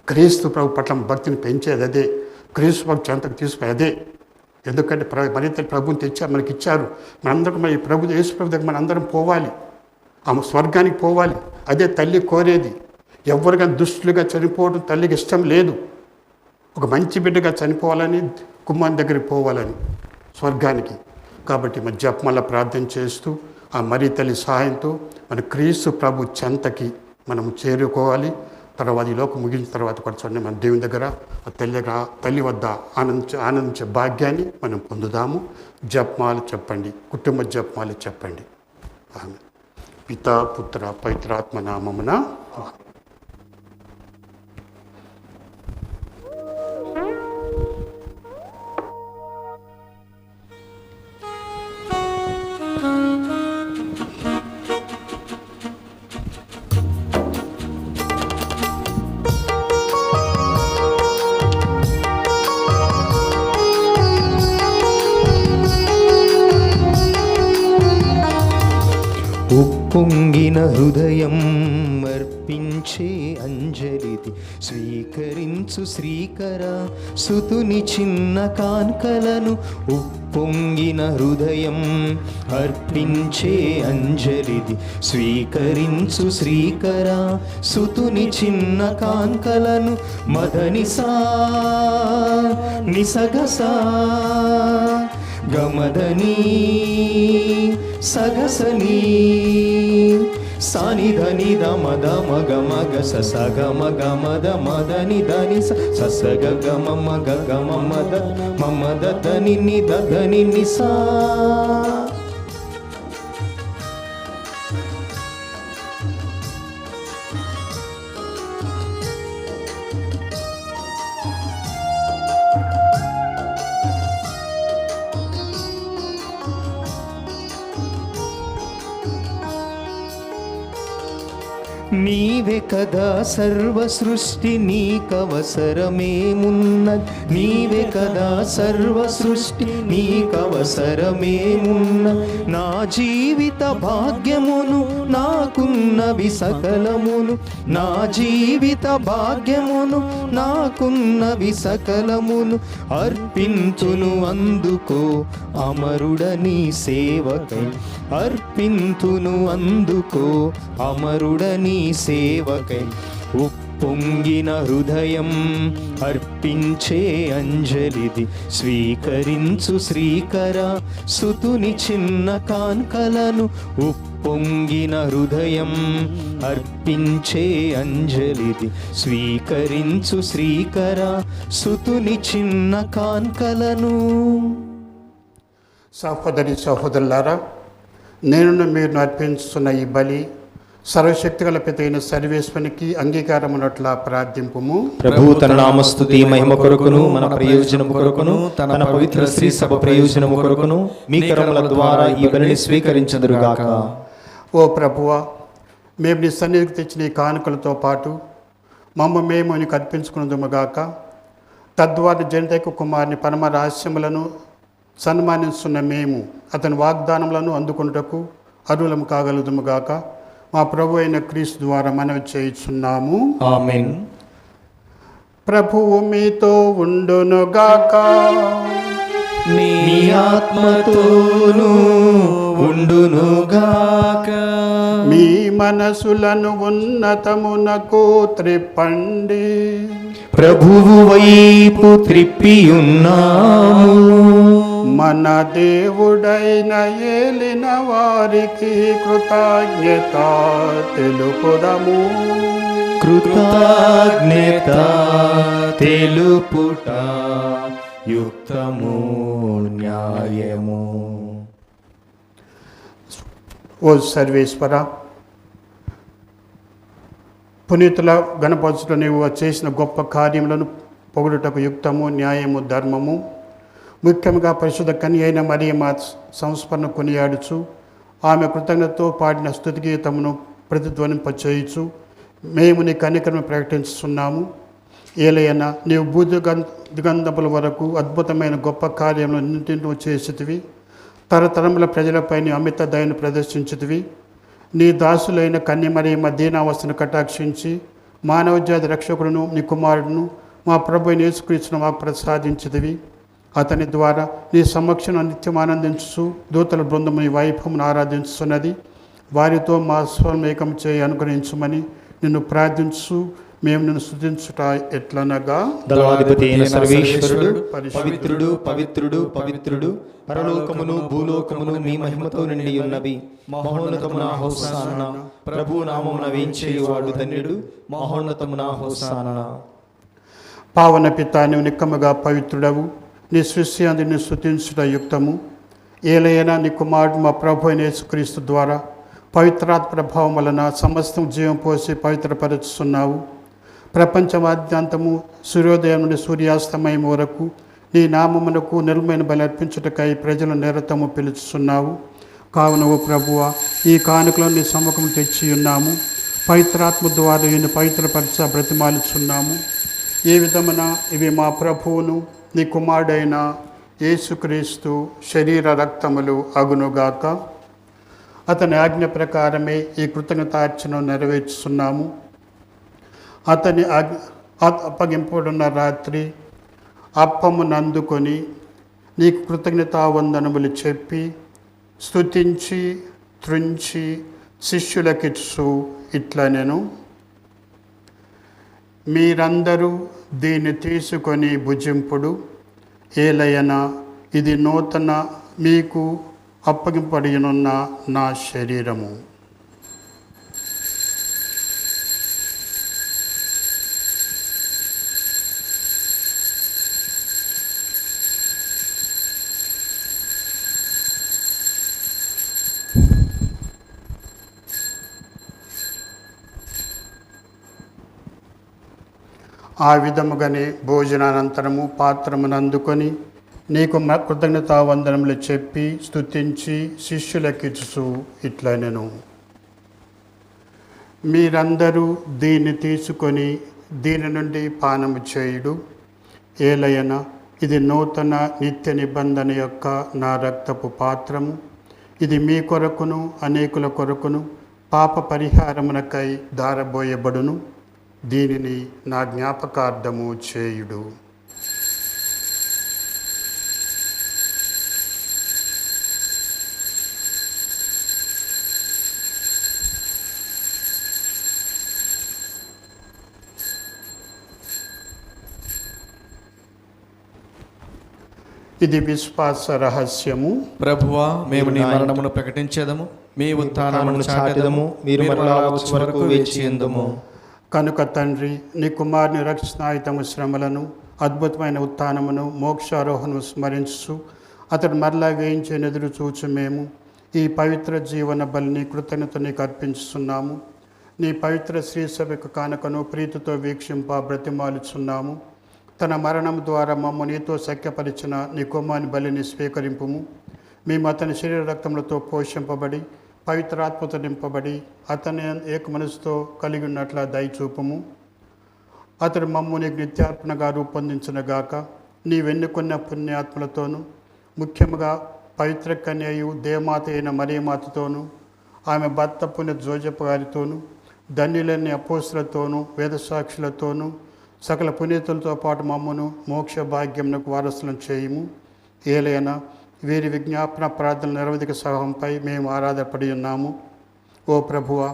క్రీస్తు ప్రభు పట్ల భక్తిని పెంచేది అదే. క్రీస్తు ప్రభు చెంతకు తీసుకుని అదే. ఎందుకంటే మరీ తల్లి ప్రభుని తెచ్చారు, మనకి ఇచ్చారు. మనందరం మరి ప్రభు యేసు ప్రభు దగ్గర మనందరం పోవాలి, ఆ స్వర్గానికి పోవాలి. అదే తల్లి కోరేది. ఎవరిగా దుష్టులుగా చనిపోవడం తల్లికి ఇష్టం లేదు. ఒక మంచి బిడ్డగా చనిపోవాలని, కుమ్మాన్ దగ్గరికి పోవాలని, స్వర్గానికి. కాబట్టి మన జపమాల ప్రార్థన చేస్తూ ఆ మరీ తల్లి సహాయంతో మన క్రీస్తు ప్రభు చెంతకి మనం చేరుకోవాలి. తర్వాత ఈ లోకం ముగించిన తర్వాత కూడా చూడండి, మన దేవుని దగ్గర ఆ తల్లి వద్ద ఆనందించే భాగ్యాన్ని మనం పొందుదాము. జపమాలు చెప్పండి, కుటుంబ జపమాలు చెప్పండి. ఆమె పితా పుత్ర పవిత్రాత్మ నామమున. ఉప్పొంగిన హృదయం అర్పించే అంజలిది స్వీకరించు శ్రీకర సుతుని చిన్న కాన్కలను. ఉప్పొంగిన హృదయం అర్పించే అంజలిది స్వీకరించు శ్రీకర సుతుని చిన్న కాన్కలను. మదనిసా నిసగసా గమదని సగసని సానిధని దమద మగ మగ సస గమ గమద మదని దని సస గమ మగ గమ మద మమద దని దని నిసా. నీవే కదా సర్వ సృష్టి నీకవసరమేమున్నది, నీవే కదా సర్వ సృష్టి నీకవసరమేమున్న. నా జీవిత భాగ్యమును నాకున్నవి సకలమును, నా జీవిత భాగ్యమును నాకున్నవి సకలమును అర్పింతును అందుకో అమరుడని సేవకై, అర్పింతును అందుకో అమరుడని సేవకై. ఉప్పొంగిన హృదయం అర్పించే అంజలిది, స్వీకరించు శ్రీకర సుతుని చిన్న కాన్కలను. ఉప్పొంగిన హృదయం అర్పించే అంజలిది, స్వీకరించు శ్రీకర సుతుని చిన్న కాన్కలను. సహోదరి సహోదరులారా, నేను మీరు అర్పించుతున్న ఈ బలి సర్వశక్తిగల పితైన సర్వేశ్వరునికి అంగీకారమునట్లా ప్రార్థింపుము. ప్రభు తన నామస్తుతి మహిమ కొరకును మన ప్రయోజనము కొరకును తన పవిత్ర శ్రీ సభ ప్రయోజనము కొరకును మీ కరముల ద్వారా ఈ బలిని స్వీకరించదురుగాక. ఓ ప్రభువా, మేము నీ సన్నిధికి తెచ్చిన ఈ కానుకలతో పాటు మేము నీకు అర్పించుకున్నదుముగాక. తద్వారా జనితైక కుమారుని పరమ రహస్యములను సన్మానిస్తున్న మేము అతని వాగ్దానములను అందుకొనుటకు అర్హులము కాగలుగుదుముగాక. మా ప్రభు అయిన క్రీస్తు ద్వారా మనవి చేయుచున్నాము. ఆమేన్. ప్రభువు మీతో ఉండునుగాక. నీ ఆత్మతోను ఉండునుగాక. మీ మనసులను ఉన్నతమునకు త్రిప్పండి. ప్రభువు వైపు త్రిప్పియున్నాము. మన దేవుడైన ఏలిన వారికి కృతజ్ఞత తెలుపుదము. కృతజ్ఞత తెలుపుట యుక్తము న్యాయము. ఓ సర్వేశ్వర, పునీతుల గణపరచుట నీవు చేసిన గొప్ప కార్యములను పొగుడుటకు యుక్తము న్యాయము ధర్మము. ముఖ్యంగా పరిశుద్ధ కన్య అయిన మరియమ్మ సంస్మరణ కొనియాడుచు ఆమె కృతజ్ఞతతో పాడిన స్తుతి గీతమును ప్రతిధ్వనింపచేయుచు మేము నీ కనికరము ప్రకటించుతున్నాము. ఏలయన నీవు దిగంధముల వరకు అద్భుతమైన గొప్ప కార్యములను నింటిని చేసితివి. తరతరముల ప్రజలపై నీ అమిత దయను ప్రదర్శించితివి. నీ దాసులైన కన్య మరియమ్మ దీనావస్థను కటాక్షించి మానవజాతి రక్షకుడును నీ కుమారుడును మా ప్రభు యేసుక్రీస్తును మాకు ప్రసాదించితివి. అతని ద్వారా నీ సమక్షను నిత్యం ఆనందించు దూతల బృందము నీ వైభవమును ఆరాధించుతున్నది. వారితో మా స్వమేకం చేయి అనుగ్రహించమని నిన్ను ప్రార్థించు. మేము నిన్ను స్తుతించుట ఎట్లనగా, దళాధిపతి అయిన సర్వేశ్వరుడు పవిత్రుడు పవిత్రుడు పవిత్రుడు, పరలోకమును భూలోకమును మీ మహిమతో నిండి ఉన్నవి. మహోన్నతమున హోసానా, ప్రభు నామమున వేంచేయువాడు ధన్యుడు. మహోన్నతమున హోసానా. పావన పితా, నీవు నిక్కముగా పవిత్రుడవు. నీ సృష్టి అందు నిన్ను స్తుతించుట యుక్తము. ఏలైనా నీ కుమారుడు మా ప్రభు అయిన యేసుక్రీస్తు ద్వారా పవిత్రాత్మ ప్రభావం వలన సమస్తం జీవం పోసి పవిత్రపరుచుతున్నావు. ప్రపంచమాద్యంతము సూర్యోదయం నుండి సూర్యాస్తమయం వరకు నీ నామమునకు నిర్మమైన బలి అర్పించుటకై ప్రజలు నిరతము పిలుచుతున్నావు. కావున ఓ ప్రభువా, ఈ కానుకలను నీ సముఖం తెచ్చి ఉన్నాము. పవిత్రాత్మ ద్వారా ఈయన పవిత్రపరచ బ్రతిమాలుచున్నాము. ఏ విధమున ఇవి మా ప్రభువును నీ కుమారుడైన యేసుక్రీస్తు శరీర రక్తములు అగునుగాక. అతని ఆజ్ఞ ప్రకారమే ఈ కృతజ్ఞతార్చన నెరవేర్చుతున్నాము. అతని అప్పగింపబడిన రాత్రి అప్పమును అందుకొని నీకు కృతజ్ఞతావందనములు చెప్పి స్తుతించి త్రుంచి శిష్యులకిచ్చు ఇట్లా నేను, మీరందరూ దీన్ని తీసుకొని భుజింపుడు. ఏలయన ఇది నూతన మీకు అప్పగింపబడినున్న నా శరీరము. ఆ విధముగానే భోజనానంతరము పాత్రమును అందుకొని నీకు కృతజ్ఞతావందనములు చెప్పి స్తుతించి శిష్యులకిచ్చు ఇట్లా నేను, మీరందరూ దీన్ని తీసుకొని దీని నుండి పానము చేయుడు. ఏలయన ఇది నూతన నిత్య నిబంధన యొక్క నా రక్తపు పాత్రము. ఇది మీ కొరకును అనేకుల కొరకును పాప పరిహారమునకై దారబోయబడును. దీనిని నా జ్ఞాపకార్థము చేయుడు. ఇది విశ్వాస రహస్యము. ప్రభువా, మేము నీ మరణమును ప్రకటించేదము, మీ ఉత్థానమును చాటెదము, మీరు మరలా వచ్చే వరకు వేచియుందుము. కనుక తండ్రి, నీ కుమారుని రక్షణాయుతము శ్రమలను, అద్భుతమైన ఉత్థానమును, మోక్షారోహణను స్మరించు అతడు మరలా వేయించే ఎదురు చూచు మేము ఈ పవిత్ర జీవన బలిని కృతజ్ఞత నీకు అర్పించుతున్నాము. నీ పవిత్ర శ్రీసభకు కానుకను ప్రీతితో వీక్షింప బ్రతిమాలుచున్నాము. తన మరణం ద్వారా మమ్మ నీతో సఖ్యపరిచిన నీ కుమారుని బలిని స్వీకరింపుము. మేము అతని శరీర రక్తములతో పోషింపబడి పవిత్రాత్మతో నింపబడి అతని ఏక మనసుతో కలిగి ఉన్నట్ల దయచూపము. అతడు మమ్ము నీకు నిత్యార్పణగా రూపొందించినగాక. నీవెన్నుకున్న పుణ్యాత్మలతోనూ, ముఖ్యంగా పవిత్ర కన్యయు దేవమాత అయిన మరియమాతతోనూ, ఆమె భర్త పుణ్య జోజప్ప గారితోనూ, ధన్యులైన అపోస్తులతోనూ, వేదసాక్షులతోనూ, సకల పునీతులతో పాటు మమ్మను మోక్ష భాగ్యమునకు వారసులను చేయుము. ఏలైనా వీరి విజ్ఞాపన ప్రార్థనల నిరవధిక సహాయంపై మేము ఆరాధపడి ఉన్నాము. ఓ ప్రభువా,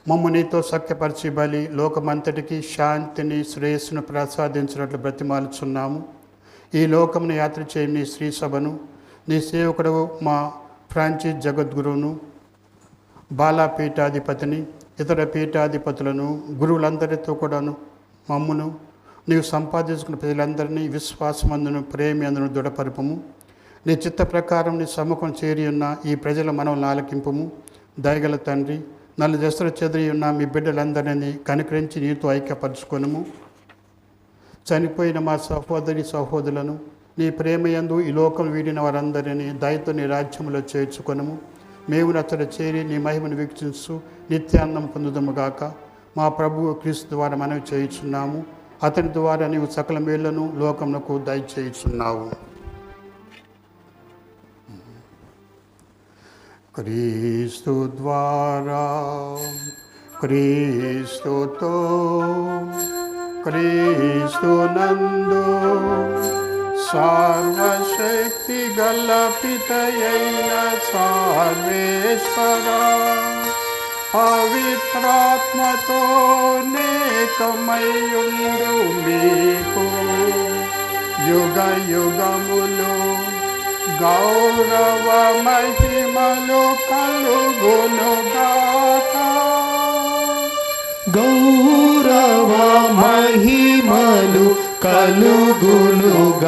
మమ్ము నీతో సఖ్యపరిచి బలి లోకమంతటికి శాంతిని శ్రేయస్సును ప్రసాదించినట్లు బ్రతిమాలుచున్నాము. ఈ లోకమును యాత్ర చేయి నీ శ్రీ సభను, నీ సేవకుడు మా ఫ్రాన్సిస్ జగద్గురువును, బాలాపీఠాధిపతిని, ఇతర పీఠాధిపతులను, గురువులందరితో కూడాను మమ్మును నీవు సంపాదించుకున్న ప్రజలందరినీ విశ్వాసమందును ప్రేమందును దృఢపరుపము. నీ చిత్త ప్రకారం నీ సముఖం చేరి ఉన్న ఈ ప్రజల మనవులను ఆలకింపుము. దయగల తండ్రి, నన్ను దశలు చెదిరి ఉన్న మీ బిడ్డలందరినీ కనికరించి నీతో ఐక్యపరచుకొనుము. చనిపోయిన మా సహోదరులను నీ ప్రేమయందు ఈ లోకం వీడిన వారందరినీ దయతో నీ రాజ్యంలో చేర్చుకొనుము. మేము అతడు చేరి నీ మహిమను వీక్షించు నిత్యాన్నం పొందుదముగాక. మా ప్రభువు క్రీస్తు ద్వారా మనవి చేయుచున్నాము. అతని ద్వారా నీవు సకల మేళ్లను లోకమునకు దయచేయుచున్నావు. క్రీస్తు ద్వారా, క్రీస్తుతో, క్రీస్తు నందు సర్వశక్తి గల పితయైన సర్వేశ్వర పవిత్రాత్మతో నేకమయుండు మీకు యుగ యుగములు గౌరవ మహిమలు కలుగునుగాక. గౌరవ మహిమలు కలుగునుగాక.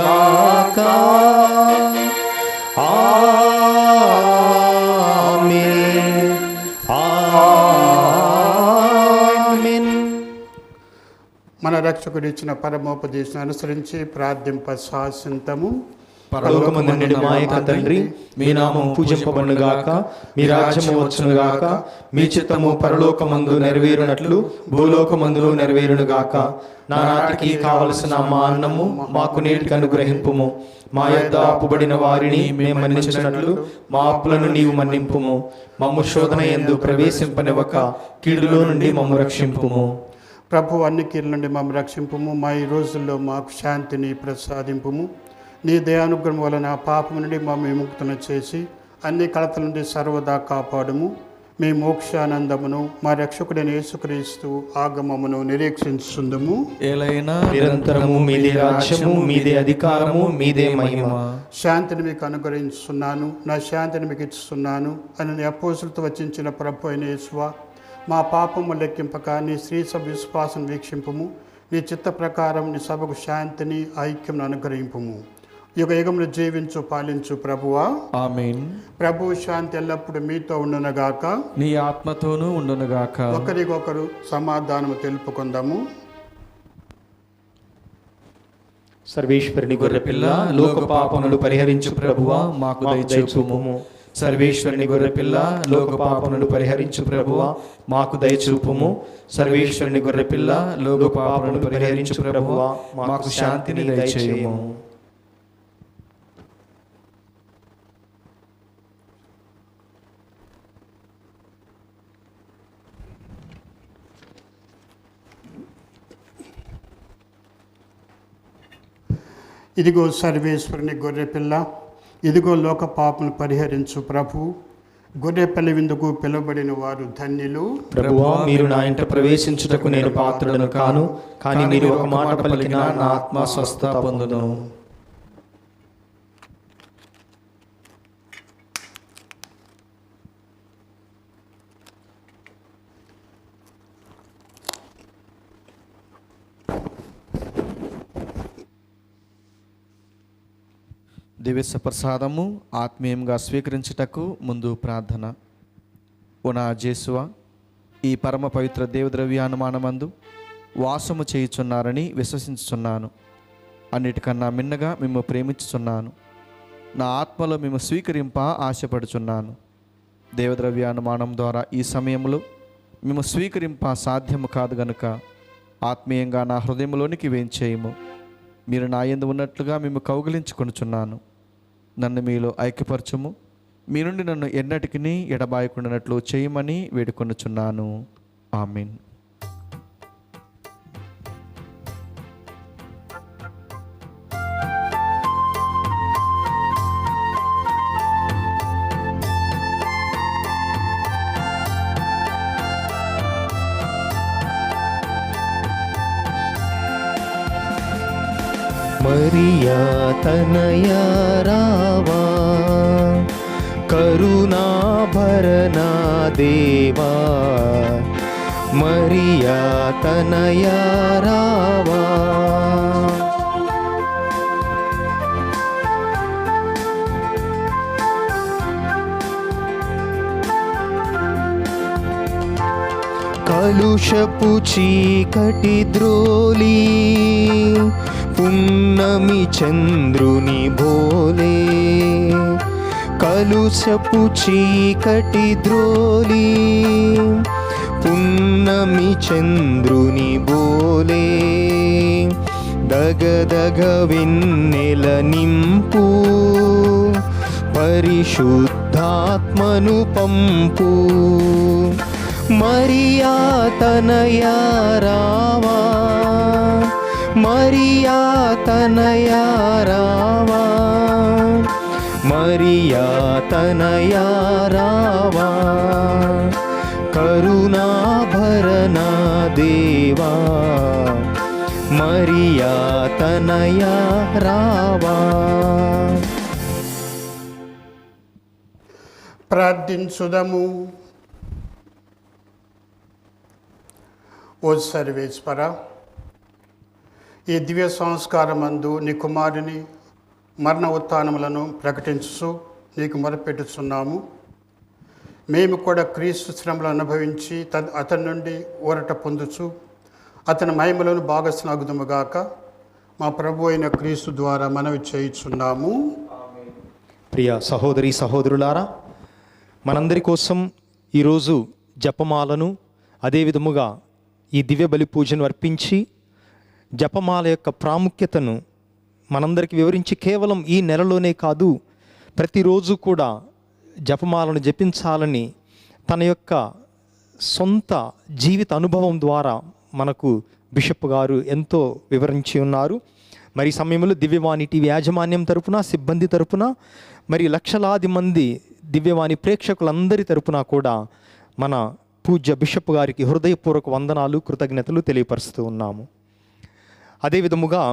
ఆమేన్. ఆమేన్. మన రక్షకుడు ఇచ్చిన పరమోపదేశం అనుసరించి ప్రార్థింప శాసింతము. పరలోకమందుండి మా యొక్క తండ్రి, మీ నామం పూజింపబడునుగాక, మీ రాజ్యము వచ్చునుగాక, మీ చిత్తము పరలోకమందు నెరవేరునట్లు భూలోకమందును నెరవేరునుగాక. నానాటికి కావలసిన మా అన్నము మాకు నేటికి అనుగ్రహింపుము. మా యొద్ద అప్పుబడిన వారిని మేము మన్నించినట్లు మా అప్పులను నీవు మన్నింపుము. మమ్ము శోధన యందు ప్రవేశింపనివ్వక కీడులో నుండి మమ్ము రక్షింపుము. ప్రభు, అన్ని కీడుల నుండి మమ్ము రక్షింపుము. మా ఈ రోజుల్లో మాకు శాంతిని ప్రసాదింపుము. నీ దయానుగ్రహం వలన పాపము నుండి మమ్మ విముక్తను చేసి అన్ని కలతల నుండి సర్వదా కాపాడుము. మీ మోక్షానందమును మా రక్షకుడైన యేసుక్రీస్తు ఆగమమును నిరీక్షించుందుము. ఏలైనా నిరంతరము మీదే రాజ్యము, మీదే అధికారము, మీదే మహిమ. శాంతిని మీకు అనుగ్రహించున్నాను, నా శాంతిని మీకు ఇస్తున్నాను అని నీ అపోస్తులతో వచించిన ప్రభు అయిన యేసువా, మా పాపము లెక్కింపక నీ శ్రీ సభ విశ్వాసం వీక్షింపుము. నీ చిత్త ప్రకారం నీ సభకు శాంతిని ఐక్యం అనుగ్రహింపుము. యుగ యుగమును జీవించు పాలించు ప్రభువా. ఆమేన్. ప్రభు శాంతి ఎల్లప్పుడు మీతో ఉండునుగాక, నీ ఆత్మతోనూ ఉండునుగాక. ఒకరికొకరు సమాధానము తెలుపుకుందాము. సర్వేశ్వరుని గొర్రెపిల్ల, లోక పాపములు పరిహరించు ప్రభువా, మాకు దయచూపుము. సర్వేశ్వరుని గొర్రెపిల్ల, లోక పాపములను పరిహరించు ప్రభువా మాకు దయచూపుము. సర్వేశ్వరుని గొర్రెపిల్ల, లోక పాపములను పరిహరించు ప్రభువా మాకు శాంతిని దయచేయము. ఇదిగో సర్వేశ్వరుని గొర్రెపిల్ల, ఇదిగో లోక పాపను పరిహరించు ప్రభు. గొర్రెపిల్ల విందుకు పిలువబడిన వారు ధన్యులు. ప్రభువా, మీరు నా ఇంట ప్రవేశించుటకు నేను పాత్రుడను కాను, కానీ మీరు ఒక మాట పలికినా నా ఆత్మ స్వస్థ పొందును. దివ్య ప్రసాదము ఆత్మీయంగా స్వీకరించుటకు ముందు ప్రార్థన. ఓ నా జేసువా, ఈ పరమ పవిత్ర దేవద్రవ్యానుమానమందు వాసము చేయుచున్నారని విశ్వసించుచున్నాను. అన్నిటికన్నా మిన్నగా మేము ప్రేమించుచున్నాను. నా ఆత్మలో మేము స్వీకరింప ఆశపడుచున్నాను. దేవద్రవ్యానుమానం ద్వారా ఈ సమయంలో మేము స్వీకరింప సాధ్యము కాదు గనుక ఆత్మీయంగా నా హృదయంలోనికి వేంచేయము. మీరు నా యందు ఉన్నట్లుగా మేము కౌగిలించుకొనుచున్నాను. నన్ను మీలో ఐక్యపరచుము. మీ నుండి నన్ను ఎన్నటికి ఎడబాయకుండానట్లు చేయమని వేడుకొనుచున్నాను. ఆమేన్. మరియా తనయా రావా, కరుణాభరణా దేవా. మరియా తనయా రావా. కలుషపు చీకటి ద్రోలి పున్నమి చంద్రుని భోలే. కలుషపు చీకటి ద్రోలి పున్నమి చంద్రుని భోలే. దగదగ వెన్నెల నింపు పరిశుద్ధాత్మను పంపు. మరియా తనయా రావా, మరియా తనయా రావా, మరియా తనయా రావా. కరుణాభరణా దేవా, మరియా తనయా రావా. ప్రార్థించుదము. ఓ సర్వేశ్వర, ఈ దివ్య సంస్కారమందు నీ కుమారుని మరణ ఉత్థానములను ప్రకటించు నీకు మొరపెట్టుచున్నాము. మేము కూడా క్రీస్తు శ్రమలు అనుభవించి అతని నుండి ఊరట పొందుచు అతని మహిమలను భాగస్వాగుదుముగాక. మా ప్రభు అయిన క్రీస్తు ద్వారా మనవి చేయుచున్నాము. ప్రియ సహోదరి సహోదరులారా, మనందరి కోసం ఈరోజు జపమాలను అదేవిధముగా ఈ దివ్య బలి పూజను అర్పించి జపమాల యొక్క ప్రాముఖ్యతను మనందరికీ వివరించి కేవలం ఈ నెలలోనే కాదు, ప్రతిరోజు కూడా జపమాలను జపించాలని తన యొక్క సొంత జీవిత అనుభవం ద్వారా మనకు బిషప్ గారు ఎంతో వివరించి ఉన్నారు. మరి సమయంలో దివ్యవాణి టీవీ యాజమాన్యం తరపున, సిబ్బంది తరపున, మరి లక్షలాది మంది దివ్యవాణి ప్రేక్షకులందరి తరపున కూడా మన పూజ్య బిషప్ గారికి హృదయపూర్వక వందనాలు, కృతజ్ఞతలు తెలియపరుస్తూ ఉన్నాము. అదేవిధముగా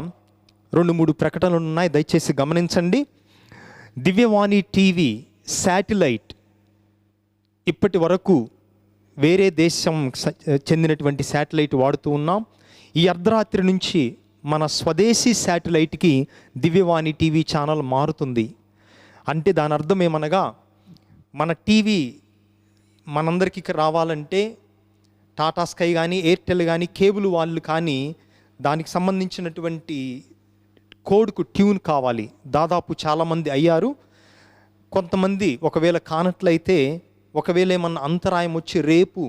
2-3 ప్రకటనలు ఉన్నాయి, దయచేసి గమనించండి. దివ్యవాణి టీవీ శాటిలైట్ ఇప్పటి వరకు వేరే దేశం చెందినటువంటి శాటిలైట్ వాడుతూ ఉన్నాం. ఈ అర్ధరాత్రి నుంచి మన స్వదేశీ శాటిలైట్కి దివ్యవాణి టీవీ ఛానల్ మారుతుంది. అంటే దాని అర్థం ఏమనగా, మన టీవీ మనందరికీ రావాలంటే టాటా స్కై కానీ, ఎయిర్టెల్ కానీ, కేబుల్ వాళ్ళు కానీ దానికి సంబంధించినటువంటి కోడ్కు ట్యూన్ కావాలి. దాదాపు చాలామంది అయ్యారు. కొంతమంది ఒకవేళ కానట్లయితే, ఒకవేళ ఏమన్నా అంతరాయం వచ్చి రేపు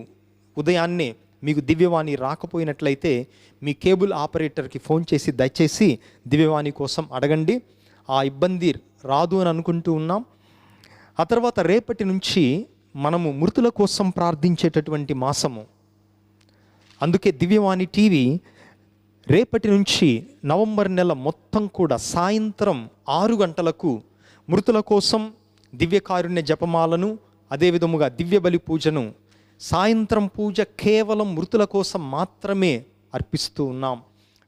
ఉదయాన్నే మీకు దివ్యవాణి రాకపోయినట్లయితే మీ కేబుల్ ఆపరేటర్కి ఫోన్ చేసి దయచేసి దివ్యవాణి కోసం అడగండి. ఆ ఇబ్బంది రాదు అని అనుకుంటూ ఉన్నాం. ఆ తర్వాత రేపటి నుంచి మనము మృతుల కోసం ప్రార్థించేటటువంటి మాసము. అందుకే దివ్యవాణి టీవీ రేపటి నుంచి నవంబర్ నెల మొత్తం కూడా సాయంత్రం 6 గంటలకు మృతుల కోసం దివ్యకారుణ్య జపమాలను, అదేవిధముగా దివ్య బలి పూజను, సాయంత్రం పూజ కేవలం మృతుల కోసం మాత్రమే అర్పిస్తూ ఉన్నాం.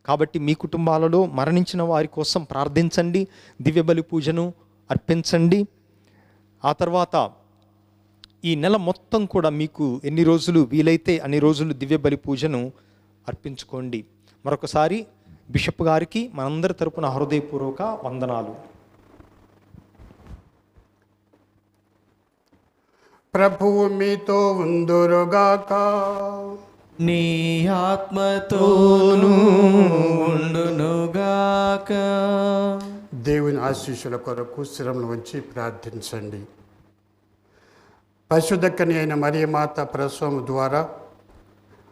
కాబట్టి మీ కుటుంబాలలో మరణించిన వారి కోసం ప్రార్థించండి, దివ్య బలి పూజను అర్పించండి. ఆ తర్వాత ఈ నెల మొత్తం కూడా మీకు ఎన్ని రోజులు వీలైతే అన్ని రోజులు దివ్య బలి పూజను అర్పించుకోండి. మరొకసారి బిషప్ గారికి మనందరి తరపున హృదయపూర్వక వందనాలు. ప్రభువు మీతో ఉందురుగాక. నీ ఆత్మతోనూ ఉండునుగాక. దేవుని ఆశీస్సుల కొరకు శిరములు ఉంచి ప్రార్థించండి. పరిశుద్ధ కన్య అయిన మరియమాత ప్రసవము ద్వారా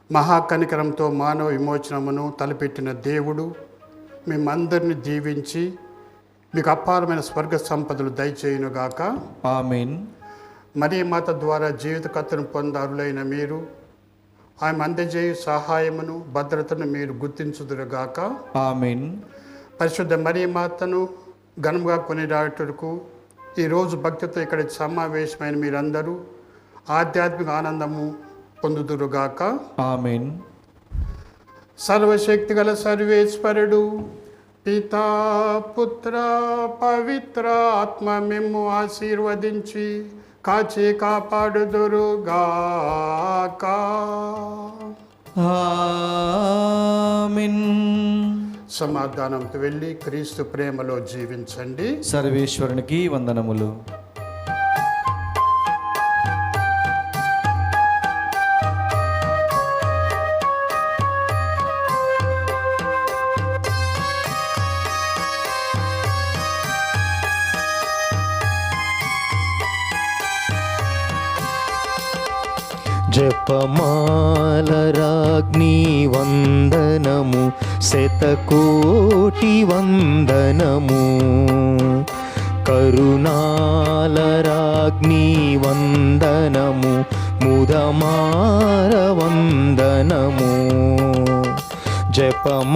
మహాకనికరంతో మానవ విమోచనమును తలపెట్టిన దేవుడు మేమందరిని దీవించి మీకు అపారమైన స్వర్గ సంపదలు దయచేయునుగాక. ఆమేన్. మరియమాత ద్వారా జీవిత కథను పొందారులైన మీరు ఆమె అందజేయు సహాయమును, భద్రతను మీరు గుర్తించుదురుగాక. ఆమేన్. పరిశుద్ధ మరియమాతను ఘనముగా కొనియాడుటకు ఈరోజు భక్తితో ఇక్కడ సమావేశమైన మీరందరూ ఆధ్యాత్మిక ఆనందము పొందుదురుగాక. ఆమేన్. సర్వశక్తి గల సర్వేశ్వరుడు పితా, పుత్ర, పవిత్ర ఆత్మ మిమ్ము ఆశీర్వదించి కాచి కాపాడుదురుగాక. ఆమేన్. సమాధానంతో వెళ్ళి క్రీస్తు ప్రేమలో జీవించండి. సర్వేశ్వరునికి వందనములు. జపమాలరాగ్ని వందనము, శతకోటి వందనము. కరుణాలరాగ్ని వందనము, ముదమార వందనము. జపమాలరాగ్ని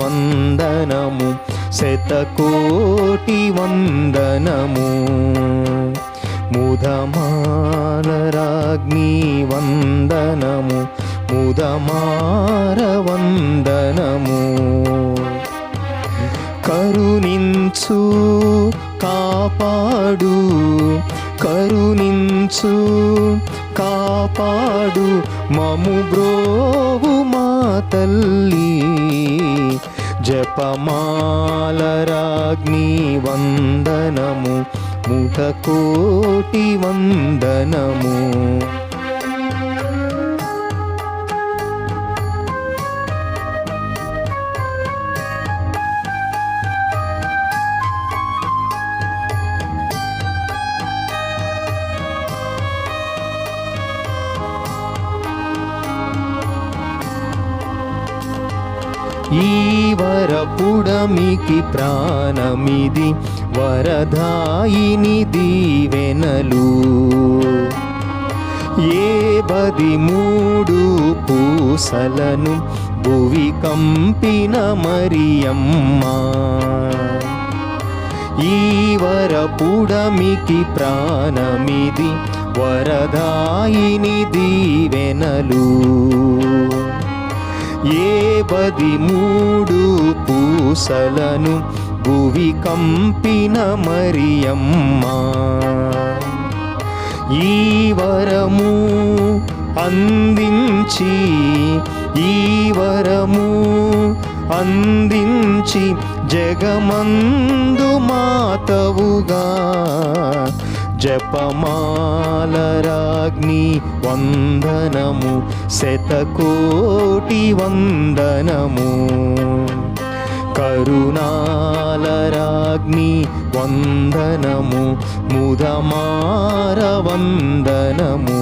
వందనము, శతకోటి వందనము. ముదమాలరాగ్ని వందనము, ముదమార వందనము. కరుణించు కాపాడు, కరుణించు కాపాడు, మము బ్రోవు మా తల్లి. జపమాలరాగ్ని వందనము, ముదకోటి వందనము. ఈ వరపుడమికి ప్రాణమిది, వరదాయిని దీవెనలు. ఏ 13 పూసలను భువి కంపిన మరియమ్మ. ఈ వరపుడమికి ప్రాణమిది, వరదాయిని దీవెనలు. ఏ 13 పూసలను భువి కంపిన మరియమ్మ. ఈ వరము అందించి, ఈ వరము అందించి, జగమందు మాతవుగా జపమాలరాగ్ని వందనము, శతకోటి వందనము. కరుణాలరాగ్ని వందనము ముదమార వందనము.